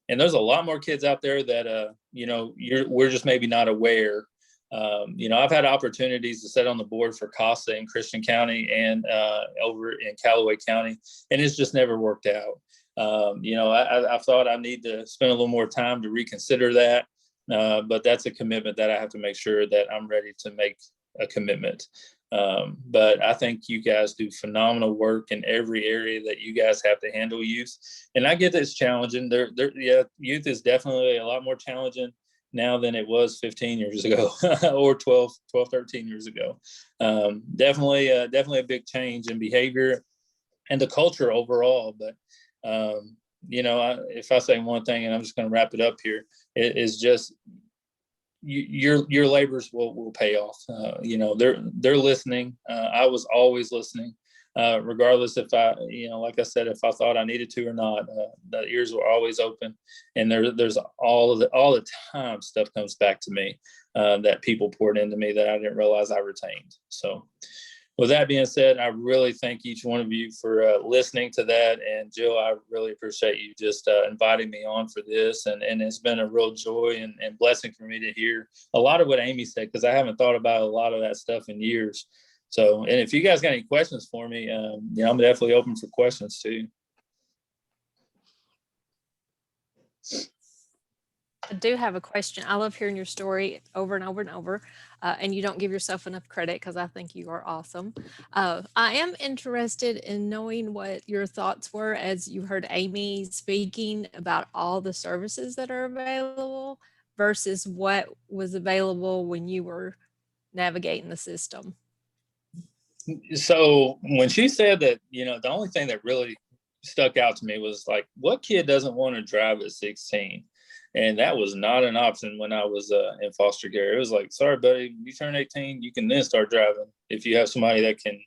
Speaker 6: And there's a lot more kids out there that, you know, we're just maybe not aware. You know, I've had opportunities to sit on the board for CASA in Christian County and over in Callaway County, and it's just never worked out. You know, I thought I need to spend a little more time to reconsider that. But that's a commitment that I have to make sure that I'm ready to make a commitment. But I think you guys do phenomenal work in every area that you guys have to handle youth. And I get that it's challenging. Yeah, youth is definitely a lot more challenging now than it was 15 years ago or 12, 13 years ago. Definitely a big change in behavior and the culture overall. But, you know, if I say one thing, and I'm just going to wrap it up here, it is just, your labors will pay off. You know, they're listening. I was always listening, regardless if I, you know, like I said, if I thought I needed to or not. The ears were always open, and there's all the time stuff comes back to me that people poured into me that I didn't realize I retained. So with that being said, I really thank each one of you for listening to that. And Jill, I really appreciate you just inviting me on for this. And it's been a real joy and blessing for me to hear a lot of what Amy said, because I haven't thought about a lot of that stuff in years. So, and if you guys got any questions for me, I'm definitely open for questions too.
Speaker 4: I do have a question. I love hearing your story over and over and over, and you don't give yourself enough credit because I think you are awesome. I am interested in knowing what your thoughts were as you heard Amy speaking about all the services that are available versus what was available when you were navigating the system.
Speaker 6: So when she said that, the only thing that really stuck out to me was like, what kid doesn't want to drive at 16? And that was not an option when I was in foster care. It was like, sorry, buddy, you turn 18, you can then start driving if you have somebody that can,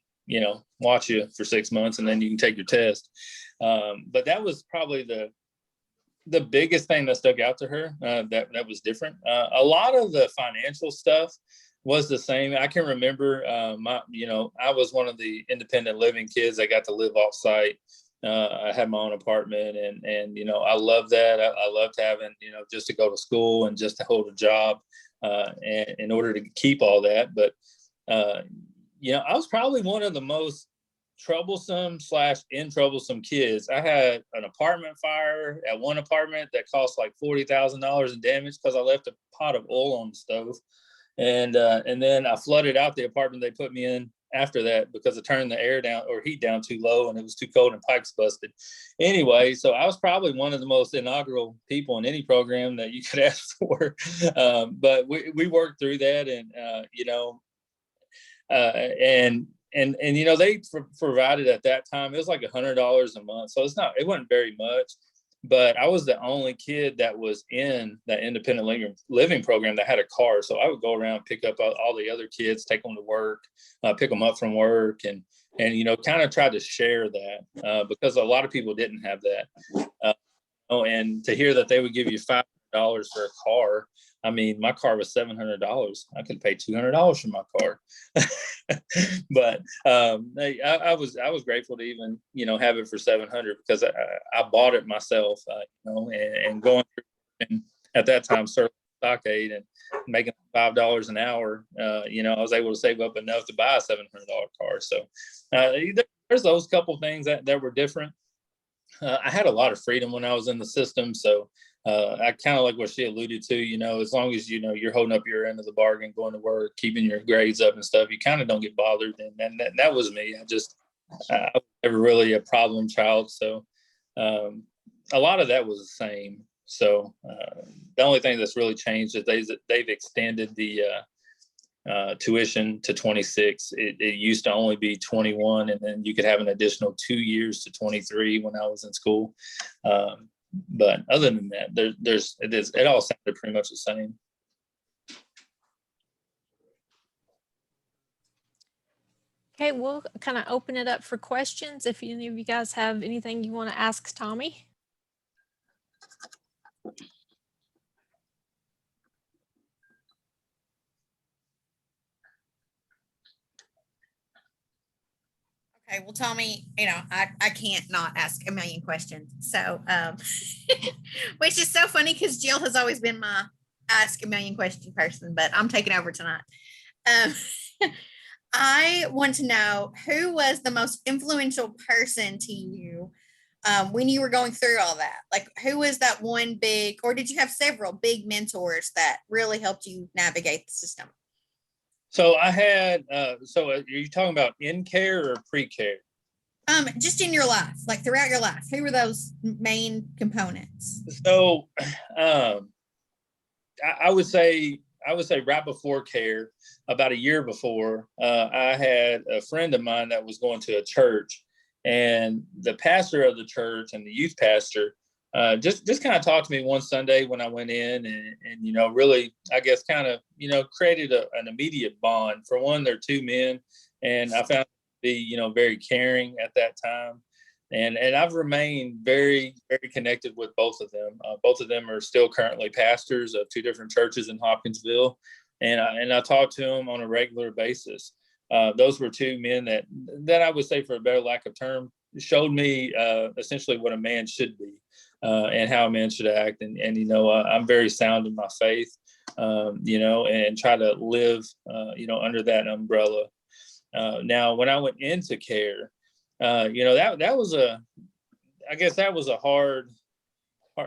Speaker 6: watch you for 6 months, and then you can take your test. But that was probably the biggest thing that stuck out to her that was different. A lot of the financial stuff was the same. I can remember I was one of the independent living kids that got to live off site. I had my own apartment, and I love that. I loved having, just to go to school and just to hold a job and in order to keep all that. But, I was probably one of the most troublesome / in troublesome kids. I had an apartment fire at one apartment that cost like $40,000 in damage because I left a pot of oil on the stove. And then I flooded out the apartment they put me in after that because I turned the air down or heat down too low and it was too cold and pipes busted. Anyway, so I was probably one of the most inaugural people in any program that you could ask for. But we worked through that, and they provided at that time, it was like $100 a month. So it wasn't very much. But I was the only kid that was in that independent living program that had a car. So I would go around, pick up all the other kids, take them to work, pick them up from work, and kind of try to share that because a lot of people didn't have that. And to hear that they would give you $500 for a car. I mean, my car was $700. I could pay $200 for my car. But I was grateful to even have it for $700 because I bought it myself. And going through, and at that time serving Stockade and making $5 an hour, I was able to save up enough to buy a $700 car. So there's those couple things that were different. I had a lot of freedom when I was in the system, so I kind of like what she alluded to. As long as you're holding up your end of the bargain, going to work, keeping your grades up and stuff, you kind of don't get bothered. And that was me. I was never really a problem child, so a lot of that was the same. So the only thing that's really changed is they've extended the tuition to 26. It used to only be 21, and then you could have an additional 2 years to 23 when I was in school. But other than that, it all sounded pretty much the same.
Speaker 4: Okay, we'll kind of open it up for questions. If any of you guys have anything you want to ask Tommy.
Speaker 1: Okay, well, Tommy, I can't not ask a million questions. So, which is so funny because Jill has always been my ask a million question person, but I'm taking over tonight. I want to know, who was the most influential person to you when you were going through all that? Like, who was that one big, or did you have several big mentors that really helped you navigate the system?
Speaker 6: So I had, so are you talking about in care or pre-care?
Speaker 1: Just in your life, like throughout your life, who were those main components?
Speaker 6: So I would say right before care, about a year before, I had a friend of mine that was going to a church, and the pastor of the church and the youth pastor just kind of talked to me one Sunday when I went in, and really, I guess, kind of, created an immediate bond. For one, they're two men, and I found to be, very caring at that time. And I've remained very, very connected with both of them. Both of them are still currently pastors of two different churches in Hopkinsville. And I talk to them on a regular basis. those were two men that I would say, for a better lack of term, showed me essentially what a man should be and how a man should act. And I'm very sound in my faith, and try to live, under that umbrella. Now, when I went into care, that was a hard,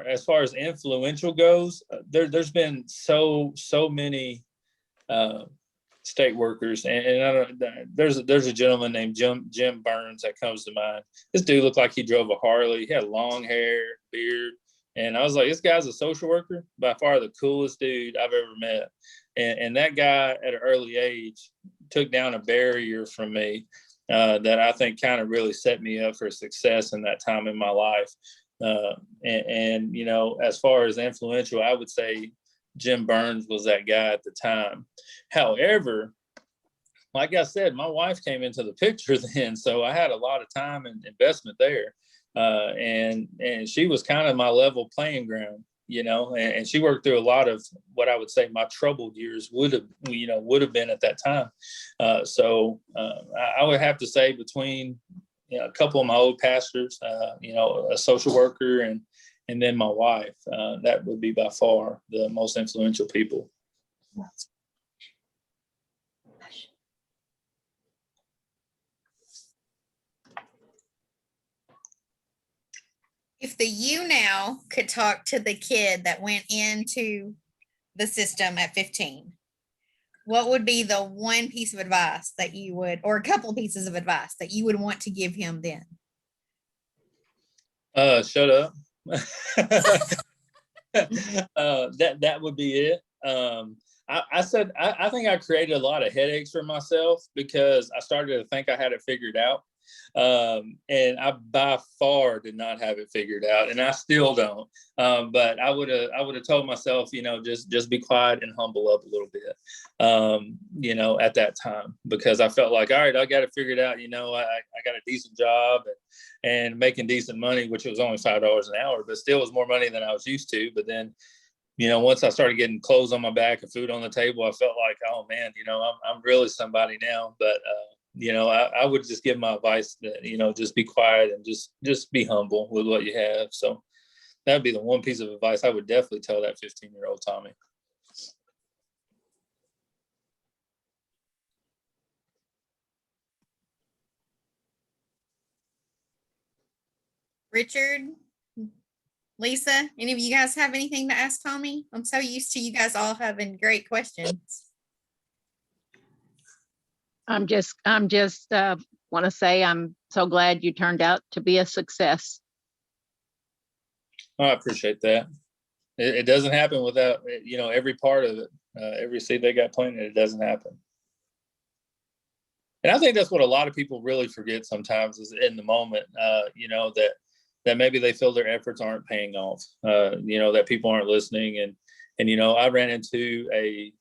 Speaker 6: as far as influential goes. There's been so many state workers, and I don't, there's a gentleman named Jim Burns that comes to mind. This dude looked like he drove a Harley. He had long hair, beard, and I was like, this guy's a social worker, by far the coolest dude I've ever met. And that guy at an early age took down a barrier from me that I think kind of really set me up for success in that time in my life. As far as influential, I would say Jim Burns was that guy at the time. However, like I said, my wife came into the picture then, so I had a lot of time and investment there. And she was kind of my level playing ground, and she worked through a lot of what I would say my troubled years would have been at that time. So I would have to say, between a couple of my old pastors, a social worker, and then my wife, that would be by far the most influential people.
Speaker 1: If the you now could talk to the kid that went into the system at 15, what would be the one piece of advice that you would, or a couple of pieces of advice that you would want to give him then?
Speaker 6: Shut up. That would be it. I think I created a lot of headaches for myself because I started to think I had it figured out. And I by far did not have it figured out, and I still don't. But I would have told myself, just be quiet and humble up a little bit, at that time, because I felt like, all right, I got it figured out. I got a decent job and making decent money, which was only $5 an hour, but still was more money than I was used to. But then, once I started getting clothes on my back and food on the table, I felt like, oh man, I'm really somebody now. But I would just give my advice that, just be quiet and just be humble with what you have. So that'd be the one piece of advice I would definitely tell that 15-year-old Tommy.
Speaker 1: Richard, Lisa, any of you guys have anything to ask Tommy? I'm so used to you guys all having great questions.
Speaker 5: I'm just want to say I'm so glad you turned out to be a success.
Speaker 6: Oh, I appreciate that. It doesn't happen without, every part of it, every seed they got planted, it doesn't happen. And I think that's what a lot of people really forget sometimes is in the moment, that maybe they feel their efforts aren't paying off, that people aren't listening. And I ran into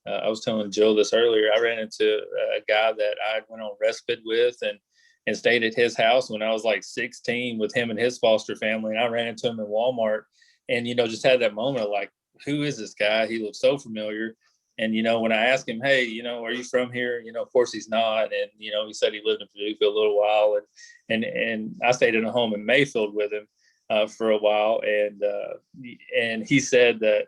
Speaker 6: I was telling Jill this earlier, I ran into a guy that I went on respite with and stayed at his house when I was like 16 with him and his foster family. And I ran into him in Walmart and, just had that moment of like, who is this guy? He looks so familiar. And, when I asked him, hey, are you from here? Of course he's not. And, he said he lived in Paducah a little while. And I stayed in a home in Mayfield with him for a while. And he said that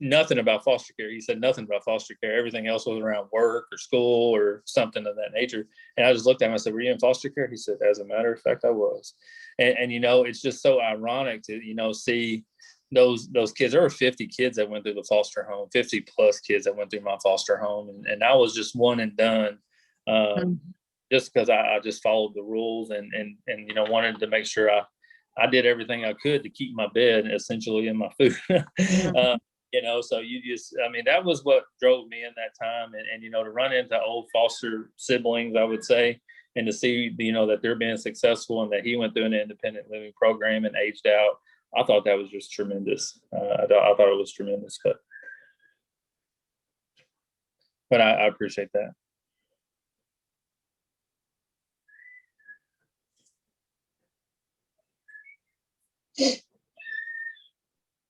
Speaker 6: nothing about foster care. He said nothing about foster care. Everything else was around work or school or something of that nature. And I just looked at him. I said, were you in foster care? He said, as a matter of fact, I was. And it's just so ironic to, see those kids. There were 50 kids that went through the foster home, 50 plus kids that went through my foster home. And I was just one and done, just because I just followed the rules and wanted to make sure I did everything I could to keep my bed essentially and my food. So that was what drove me in that time. And to run into old foster siblings, I would say, and to see, that they're being successful and that he went through an independent living program and aged out. I thought that was just tremendous. I thought it was tremendous, but I appreciate that.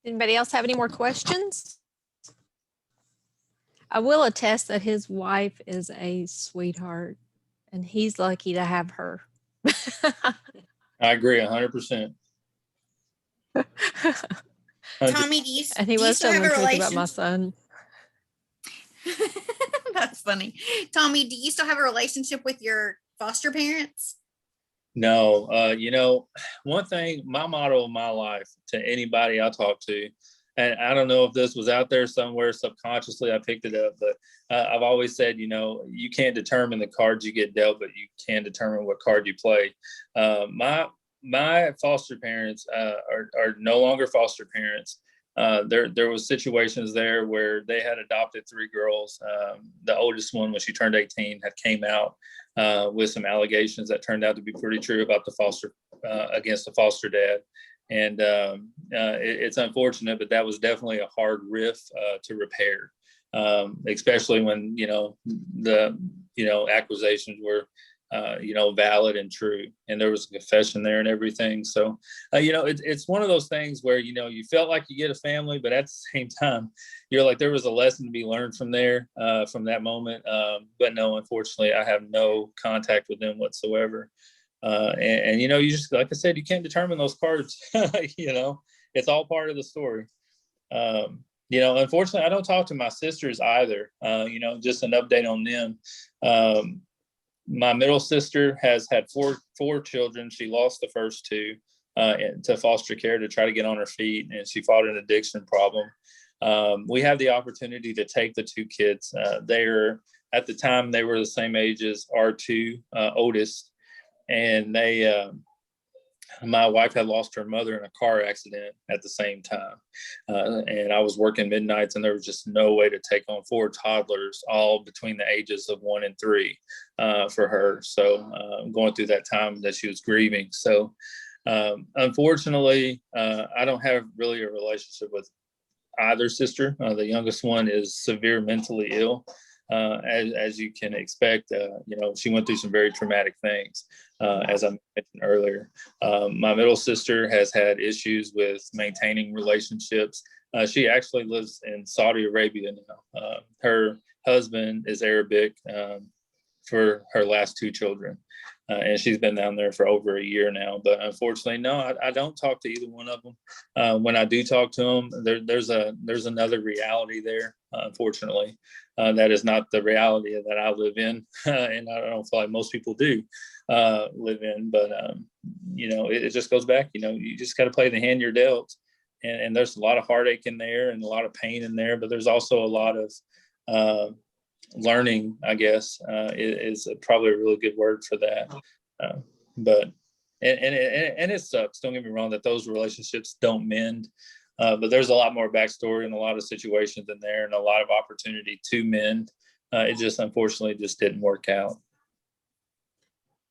Speaker 4: Anybody else have any more questions? I will attest that his wife is a sweetheart. and he's lucky to have her.
Speaker 6: I agree 100%.
Speaker 1: Tommy, do you,
Speaker 4: And he
Speaker 1: do you
Speaker 4: was
Speaker 1: still have
Speaker 4: telling
Speaker 1: a
Speaker 4: the truth about my
Speaker 1: relationship?
Speaker 4: son.
Speaker 1: That's funny. Tommy, do you still have a relationship with your foster parents?
Speaker 6: No, one thing, my motto of my life to anybody I talk to, and I don't know if this was out there somewhere subconsciously, I picked it up, but I've always said, you can't determine the cards you get dealt, but you can determine what card you play. My foster parents are no longer foster parents. There was situations there where they had adopted 3 girls. The oldest one, when she turned 18, had came out with some allegations that turned out to be pretty true about against the foster dad. And it's unfortunate, but that was definitely a hard rift to repair, especially when, the, accusations were, valid and true. And there was a confession there and everything. So, it's one of those things where, you felt like you get a family, but at the same time, you're like, there was a lesson to be learned from there, from that moment. But no, unfortunately, I have no contact with them whatsoever. And you just, like I said, you can't determine those cards. It's all part of the story. Unfortunately, I don't talk to my sisters either. Just an update on them. My middle sister has had four children. She lost the first 2 to foster care to try to get on her feet, and she fought an addiction problem. We have the opportunity to take the 2 kids. At the time, they were the same age as our 2 oldest. And my wife had lost her mother in a car accident at the same time. And I was working midnights, and there was just no way to take on 4 toddlers, all between the ages of 1 and 3 for her. So going through that time that she was grieving. So unfortunately, I don't have really a relationship with either sister. The youngest one is severe mentally ill. As you can expect, she went through some very traumatic things, as I mentioned earlier. My middle sister has had issues with maintaining relationships. She actually lives in Saudi Arabia now. Her husband is Arabic for her last 2 children. And she's been down there for over a year now. But unfortunately, no, I don't talk to either one of them. When I do talk to them, there's another reality there, unfortunately. That is not the reality that I live in. And I don't feel like most people do live in. But, it just goes back, you just got to play the hand you're dealt. And there's a lot of heartache in there and a lot of pain in there. But there's also a lot of learning, I guess, is probably a really good word for that. But it sucks. Don't get me wrong that those relationships don't mend. But there's a lot more backstory and a lot of situations in there and a lot of opportunity to mend. It just unfortunately just didn't work out.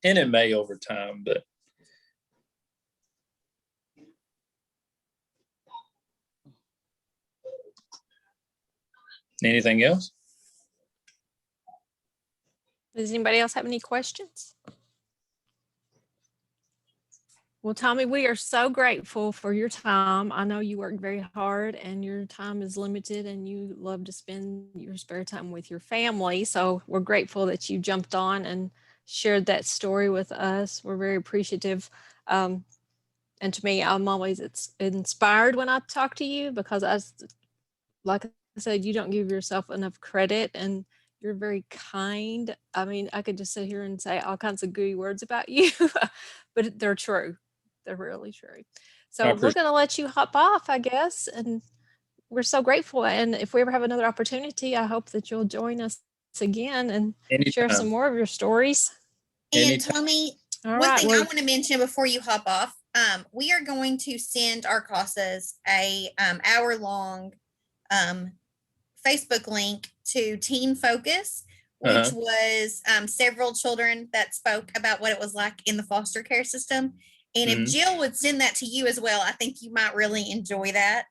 Speaker 6: And it may over time, but. Anything else?
Speaker 4: Does anybody else have any questions? Well, Tommy, we are so grateful for your time. I know you work very hard and your time is limited and you love to spend your spare time with your family. So we're grateful that you jumped on and shared that story with us. We're very appreciative. And to me, I'm always inspired when I talk to you because like I said, you don't give yourself enough credit and you're very kind. I mean, I could just sit here and say all kinds of gooey words about you, but they're true. They're really true. So we're going to let you hop off, I guess. And we're so grateful. And if we ever have another opportunity, I hope that you'll join us again and share some more of your stories.
Speaker 1: And Tommy,
Speaker 4: all
Speaker 1: one
Speaker 4: right,
Speaker 1: thing I want to mention before you hop off, we are going to send our CASAs a hour-long Facebook link to Teen Focus, which was several children that spoke about what it was like in the foster care system. And if Jill would send that to you as well, I think you might really enjoy that.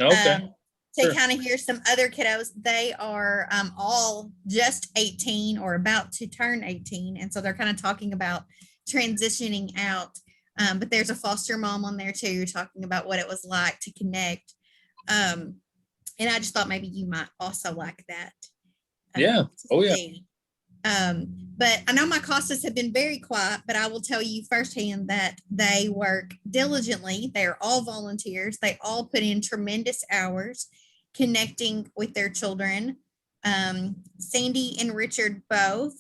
Speaker 6: Okay.
Speaker 1: To kind of hear some other kiddos. They are all just 18 or about to turn 18. And so they're kind of talking about transitioning out. But there's a foster mom on there too, talking about what it was like to connect. And I just thought maybe you might also like that.
Speaker 6: Yeah. Oh, yeah.
Speaker 1: But I know my CASAs have been very quiet, but I will tell you firsthand that they work diligently. They are all volunteers. They all put in tremendous hours connecting with their children. Sandy and Richard both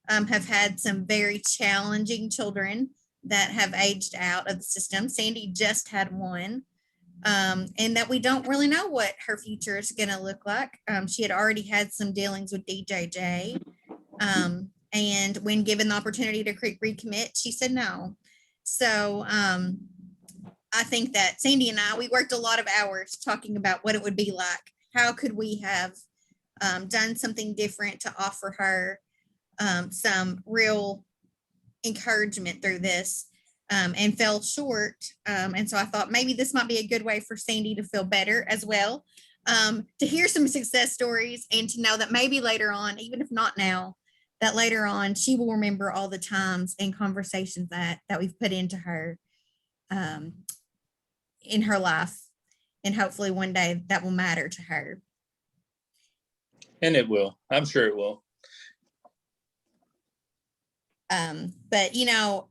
Speaker 1: have had some very challenging children that have aged out of the system. Sandy just had one. And that we don't really know what her future is going to look like. She had already had some dealings with DJJ. And when given the opportunity to recommit, she said no. So I think that Sandy and I, we worked a lot of hours talking about what it would be like. How could we have done something different to offer her some real encouragement through this, and fell short. And so I thought maybe this might be a good way for Sandy to feel better as well, to hear some success stories and to know that maybe later on, even if not now, that later on she will remember all the times and conversations that we've put into her in her life. And hopefully one day that will matter to her.
Speaker 6: And it will. I'm sure it will.
Speaker 1: But you know,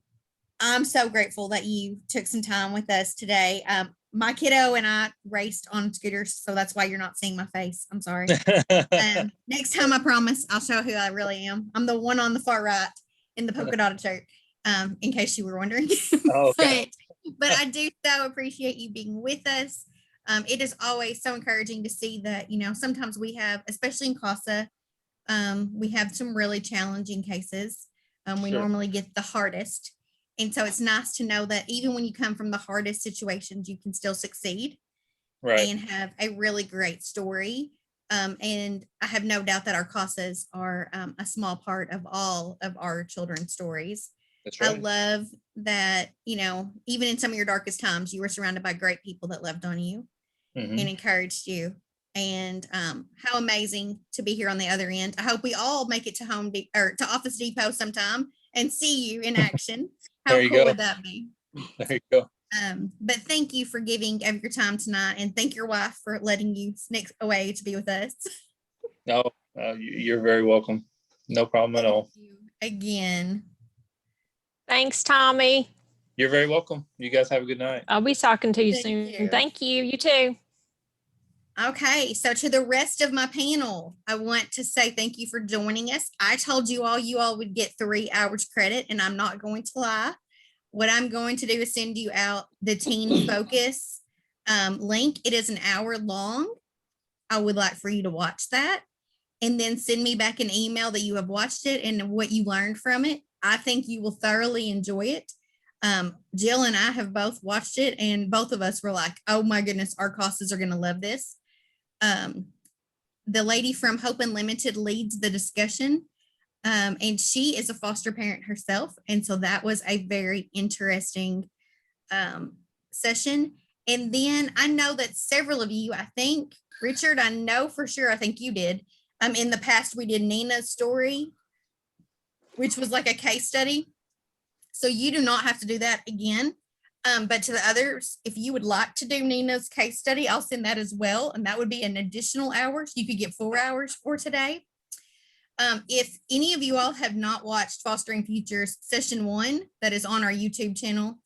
Speaker 1: I'm so grateful that you took some time with us today. My kiddo and I raced on scooters, so that's why you're not seeing my face. I'm sorry. Next time, I promise, I'll show who I really am. I'm the one on the far right in the polka dotted shirt, in case you were wondering.
Speaker 6: Okay.
Speaker 1: but I do so appreciate you being with us. It is always so encouraging to see that, you know, sometimes we have, especially in CASA, we have some really challenging cases. We
Speaker 6: Sure.
Speaker 1: normally get the hardest. And so it's nice to know that even when you come from the hardest situations, you can still succeed
Speaker 6: Right.
Speaker 1: and have a really great story. And I have no doubt that our CASAs are a small part of all of our children's stories.
Speaker 6: That's
Speaker 1: I
Speaker 6: right.
Speaker 1: love that, you know, even in some of your darkest times, you were surrounded by great people that loved on you
Speaker 6: Mhm.
Speaker 1: and encouraged you. And how amazing to be here on the other end. I hope we all make it to or to Office Depot sometime and see you in action. How
Speaker 6: There you
Speaker 1: cool
Speaker 6: go.
Speaker 1: would that be?
Speaker 6: There you go.
Speaker 1: But thank you for giving of your time tonight, and thank your wife for letting you sneak away to be with us.
Speaker 6: No, you're very welcome. No problem at all.
Speaker 1: Thank you again.
Speaker 4: Thanks, Tommy.
Speaker 6: You're very welcome. You guys have a good night.
Speaker 4: I'll be talking to you
Speaker 1: Thank
Speaker 4: soon.
Speaker 1: you.
Speaker 4: Thank you. You too.
Speaker 1: Okay, so to the rest of my panel, I want to say thank you for joining us. I told you all would get 3 hours credit, and I'm not going to lie. What I'm going to do is send you out the Teen Focus link. It is an hour long. I would like for you to watch that and then send me back an email that you have watched it and what you learned from it. I think you will thoroughly enjoy it. Jill and I have both watched it, and both of us were like, oh my goodness, our CASAs are going to love this. The lady from Hope Unlimited leads the discussion, and she is a foster parent herself. And so that was a very interesting session. And then I know that several of you, I think, Richard, I know for sure, I think you did. In the past, we did Nina's story, which was like a case study. So you do not have to do that again. But to the others, if you would like to do Nina's case study, I'll send that as well. And that would be an additional hour. So you could get 4 hours for today. If any of you all have not watched Fostering Futures Session 1, that is on our YouTube channel,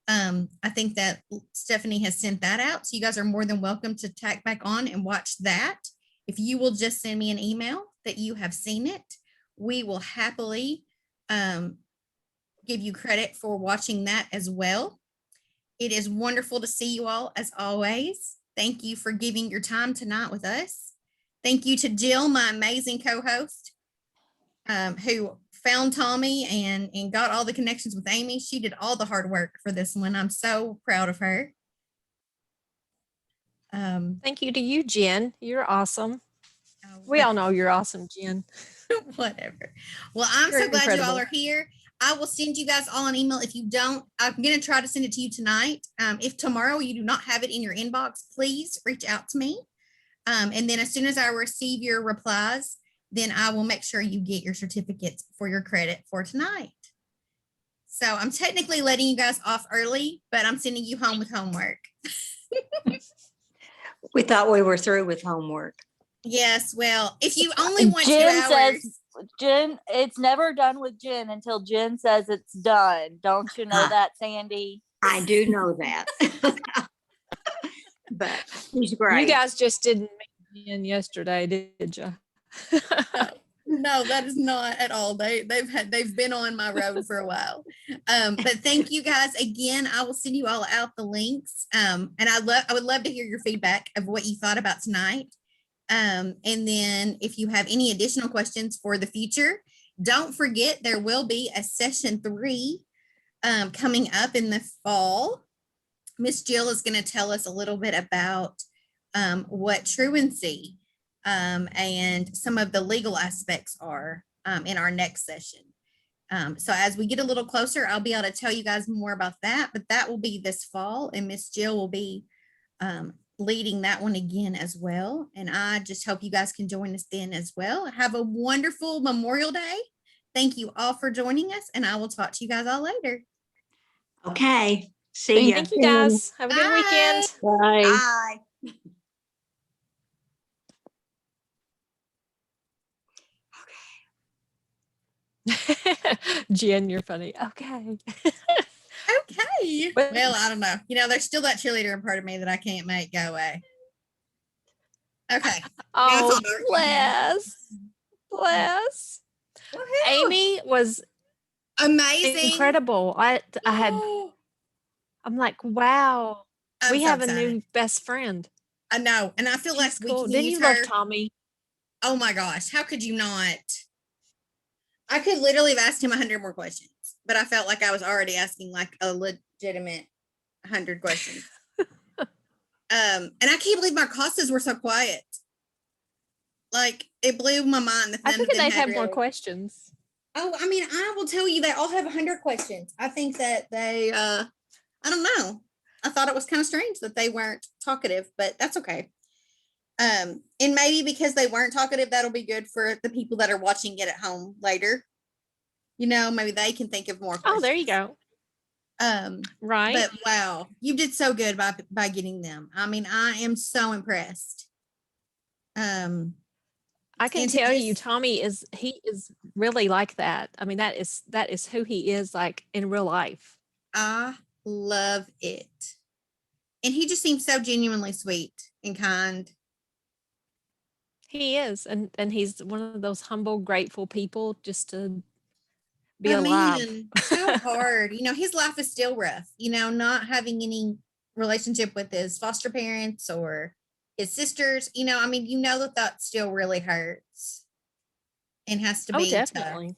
Speaker 1: I think that Stephanie has sent that out. So you guys are more than welcome to tack back on and watch that. If you will just send me an email that you have seen it, we will happily give you credit for watching that as well. It is wonderful to see you all as always. Thank you for giving your time tonight with us. Thank you to Jill, my amazing co-host, who found Tommy and got all the connections with Amy. She did all the hard work for this one. I'm so proud of her.
Speaker 4: Thank you to you, Jen. You're awesome. We all know you're awesome, Jen.
Speaker 1: Whatever. Well, I'm
Speaker 4: You're
Speaker 1: so glad you all
Speaker 4: incredible.
Speaker 1: are here. I will send you guys all an email. If you don't, I'm going to try to send it to you tonight. If tomorrow you do not have it in your inbox, please reach out to me. And then as soon as I receive your replies, then I will make sure you get your certificates for your credit for tonight. So I'm technically letting you guys off early, but I'm sending you home with homework.
Speaker 7: We thought we were through with homework.
Speaker 1: Yes, well, if you only want 2
Speaker 4: Jen
Speaker 1: hours.
Speaker 7: Jen, it's never done with Jen until Jen says it's done. Don't you know that, Sandy?
Speaker 8: I do know that. But he's great.
Speaker 4: You guys just didn't meet Jen yesterday, did you?
Speaker 1: No, that is not at all. They've been on my road for a while. But thank you guys again. I will send you all out the links. And I would love to hear your feedback of what you thought about tonight. And then if you have any additional questions for the future, don't forget there will be a session 3 coming up in the fall. Miss Jill is going to tell us a little bit about what truancy and some of the legal aspects are in our next session. So as we get a little closer, I'll be able to tell you guys more about that, but that will be this fall, and Miss Jill will be leading that one again as well. And I just hope you guys can join us then as well. Have a wonderful Memorial Day. Thank you all for joining us, and I will talk to you guys all later.
Speaker 8: Okay. See ya.
Speaker 4: Thank you guys. Have a good weekend.
Speaker 5: Bye.
Speaker 8: Bye.
Speaker 4: Jen, you're funny. Okay.
Speaker 1: Okay.
Speaker 4: But-
Speaker 1: Well, I don't know. There's still that cheerleader in part of me that I can't make go away. Okay.
Speaker 4: Oh,
Speaker 1: all dark.
Speaker 4: bless.
Speaker 1: Woohoo.
Speaker 4: Amy was
Speaker 1: Amazing.
Speaker 4: incredible. I'm like, wow,
Speaker 1: I'm
Speaker 4: we
Speaker 1: so
Speaker 4: have
Speaker 1: excited.
Speaker 4: a new best friend.
Speaker 1: I know. And I feel like
Speaker 4: She's
Speaker 1: we
Speaker 4: cool.
Speaker 1: can
Speaker 4: Didn't
Speaker 1: use
Speaker 4: you love
Speaker 1: her.
Speaker 4: Tommy?
Speaker 1: Oh my gosh. How could you not? I could literally have asked him 100 more questions, but I felt like I was already asking like a legitimate 100 questions. And I can't believe my Costas were so quiet. Like it blew my mind that
Speaker 4: I
Speaker 1: none of
Speaker 4: figured
Speaker 1: them
Speaker 4: they'd
Speaker 1: had
Speaker 4: have more
Speaker 1: really-
Speaker 4: questions.
Speaker 1: Oh, I mean, I will tell you, they all have 100 questions. I think that they, I don't know. I thought it was kind of strange that they weren't talkative, but that's okay. And maybe because they weren't talkative, that'll be good for the people that are watching it at home later. Maybe they can think of more questions.
Speaker 4: Oh, there you go. Right.
Speaker 1: But wow, you did so good by getting them. I mean, I am so impressed.
Speaker 4: I can
Speaker 1: and to
Speaker 4: tell you,
Speaker 1: just-
Speaker 4: Tommy he is really like that. I mean, that is who he is like in real life.
Speaker 1: I love it. And he just seems so genuinely sweet and kind.
Speaker 4: He is, and he's one of those humble, grateful people just to be
Speaker 1: I
Speaker 4: alive.
Speaker 1: mean, so hard. His life is still rough, not having any relationship with his foster parents or his sisters. I mean, that still really hurts and has to
Speaker 4: Oh,
Speaker 1: be tough,
Speaker 4: definitely.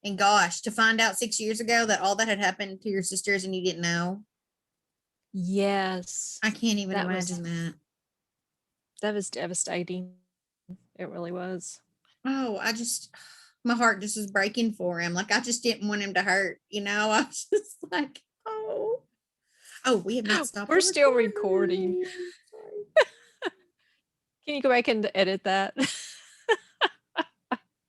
Speaker 1: And gosh, to find out 6 years ago that all that had happened to your sisters and you didn't know,
Speaker 4: Yes,
Speaker 1: I can't even
Speaker 4: That was-
Speaker 1: imagine that.
Speaker 4: that was devastating. It really was.
Speaker 1: Oh, my heart just was breaking for him. Like I just didn't want him to hurt, I was just like, oh, we have not stopped.
Speaker 4: We're
Speaker 1: the
Speaker 4: still recording.
Speaker 1: Sorry.
Speaker 4: Can you go back and edit that?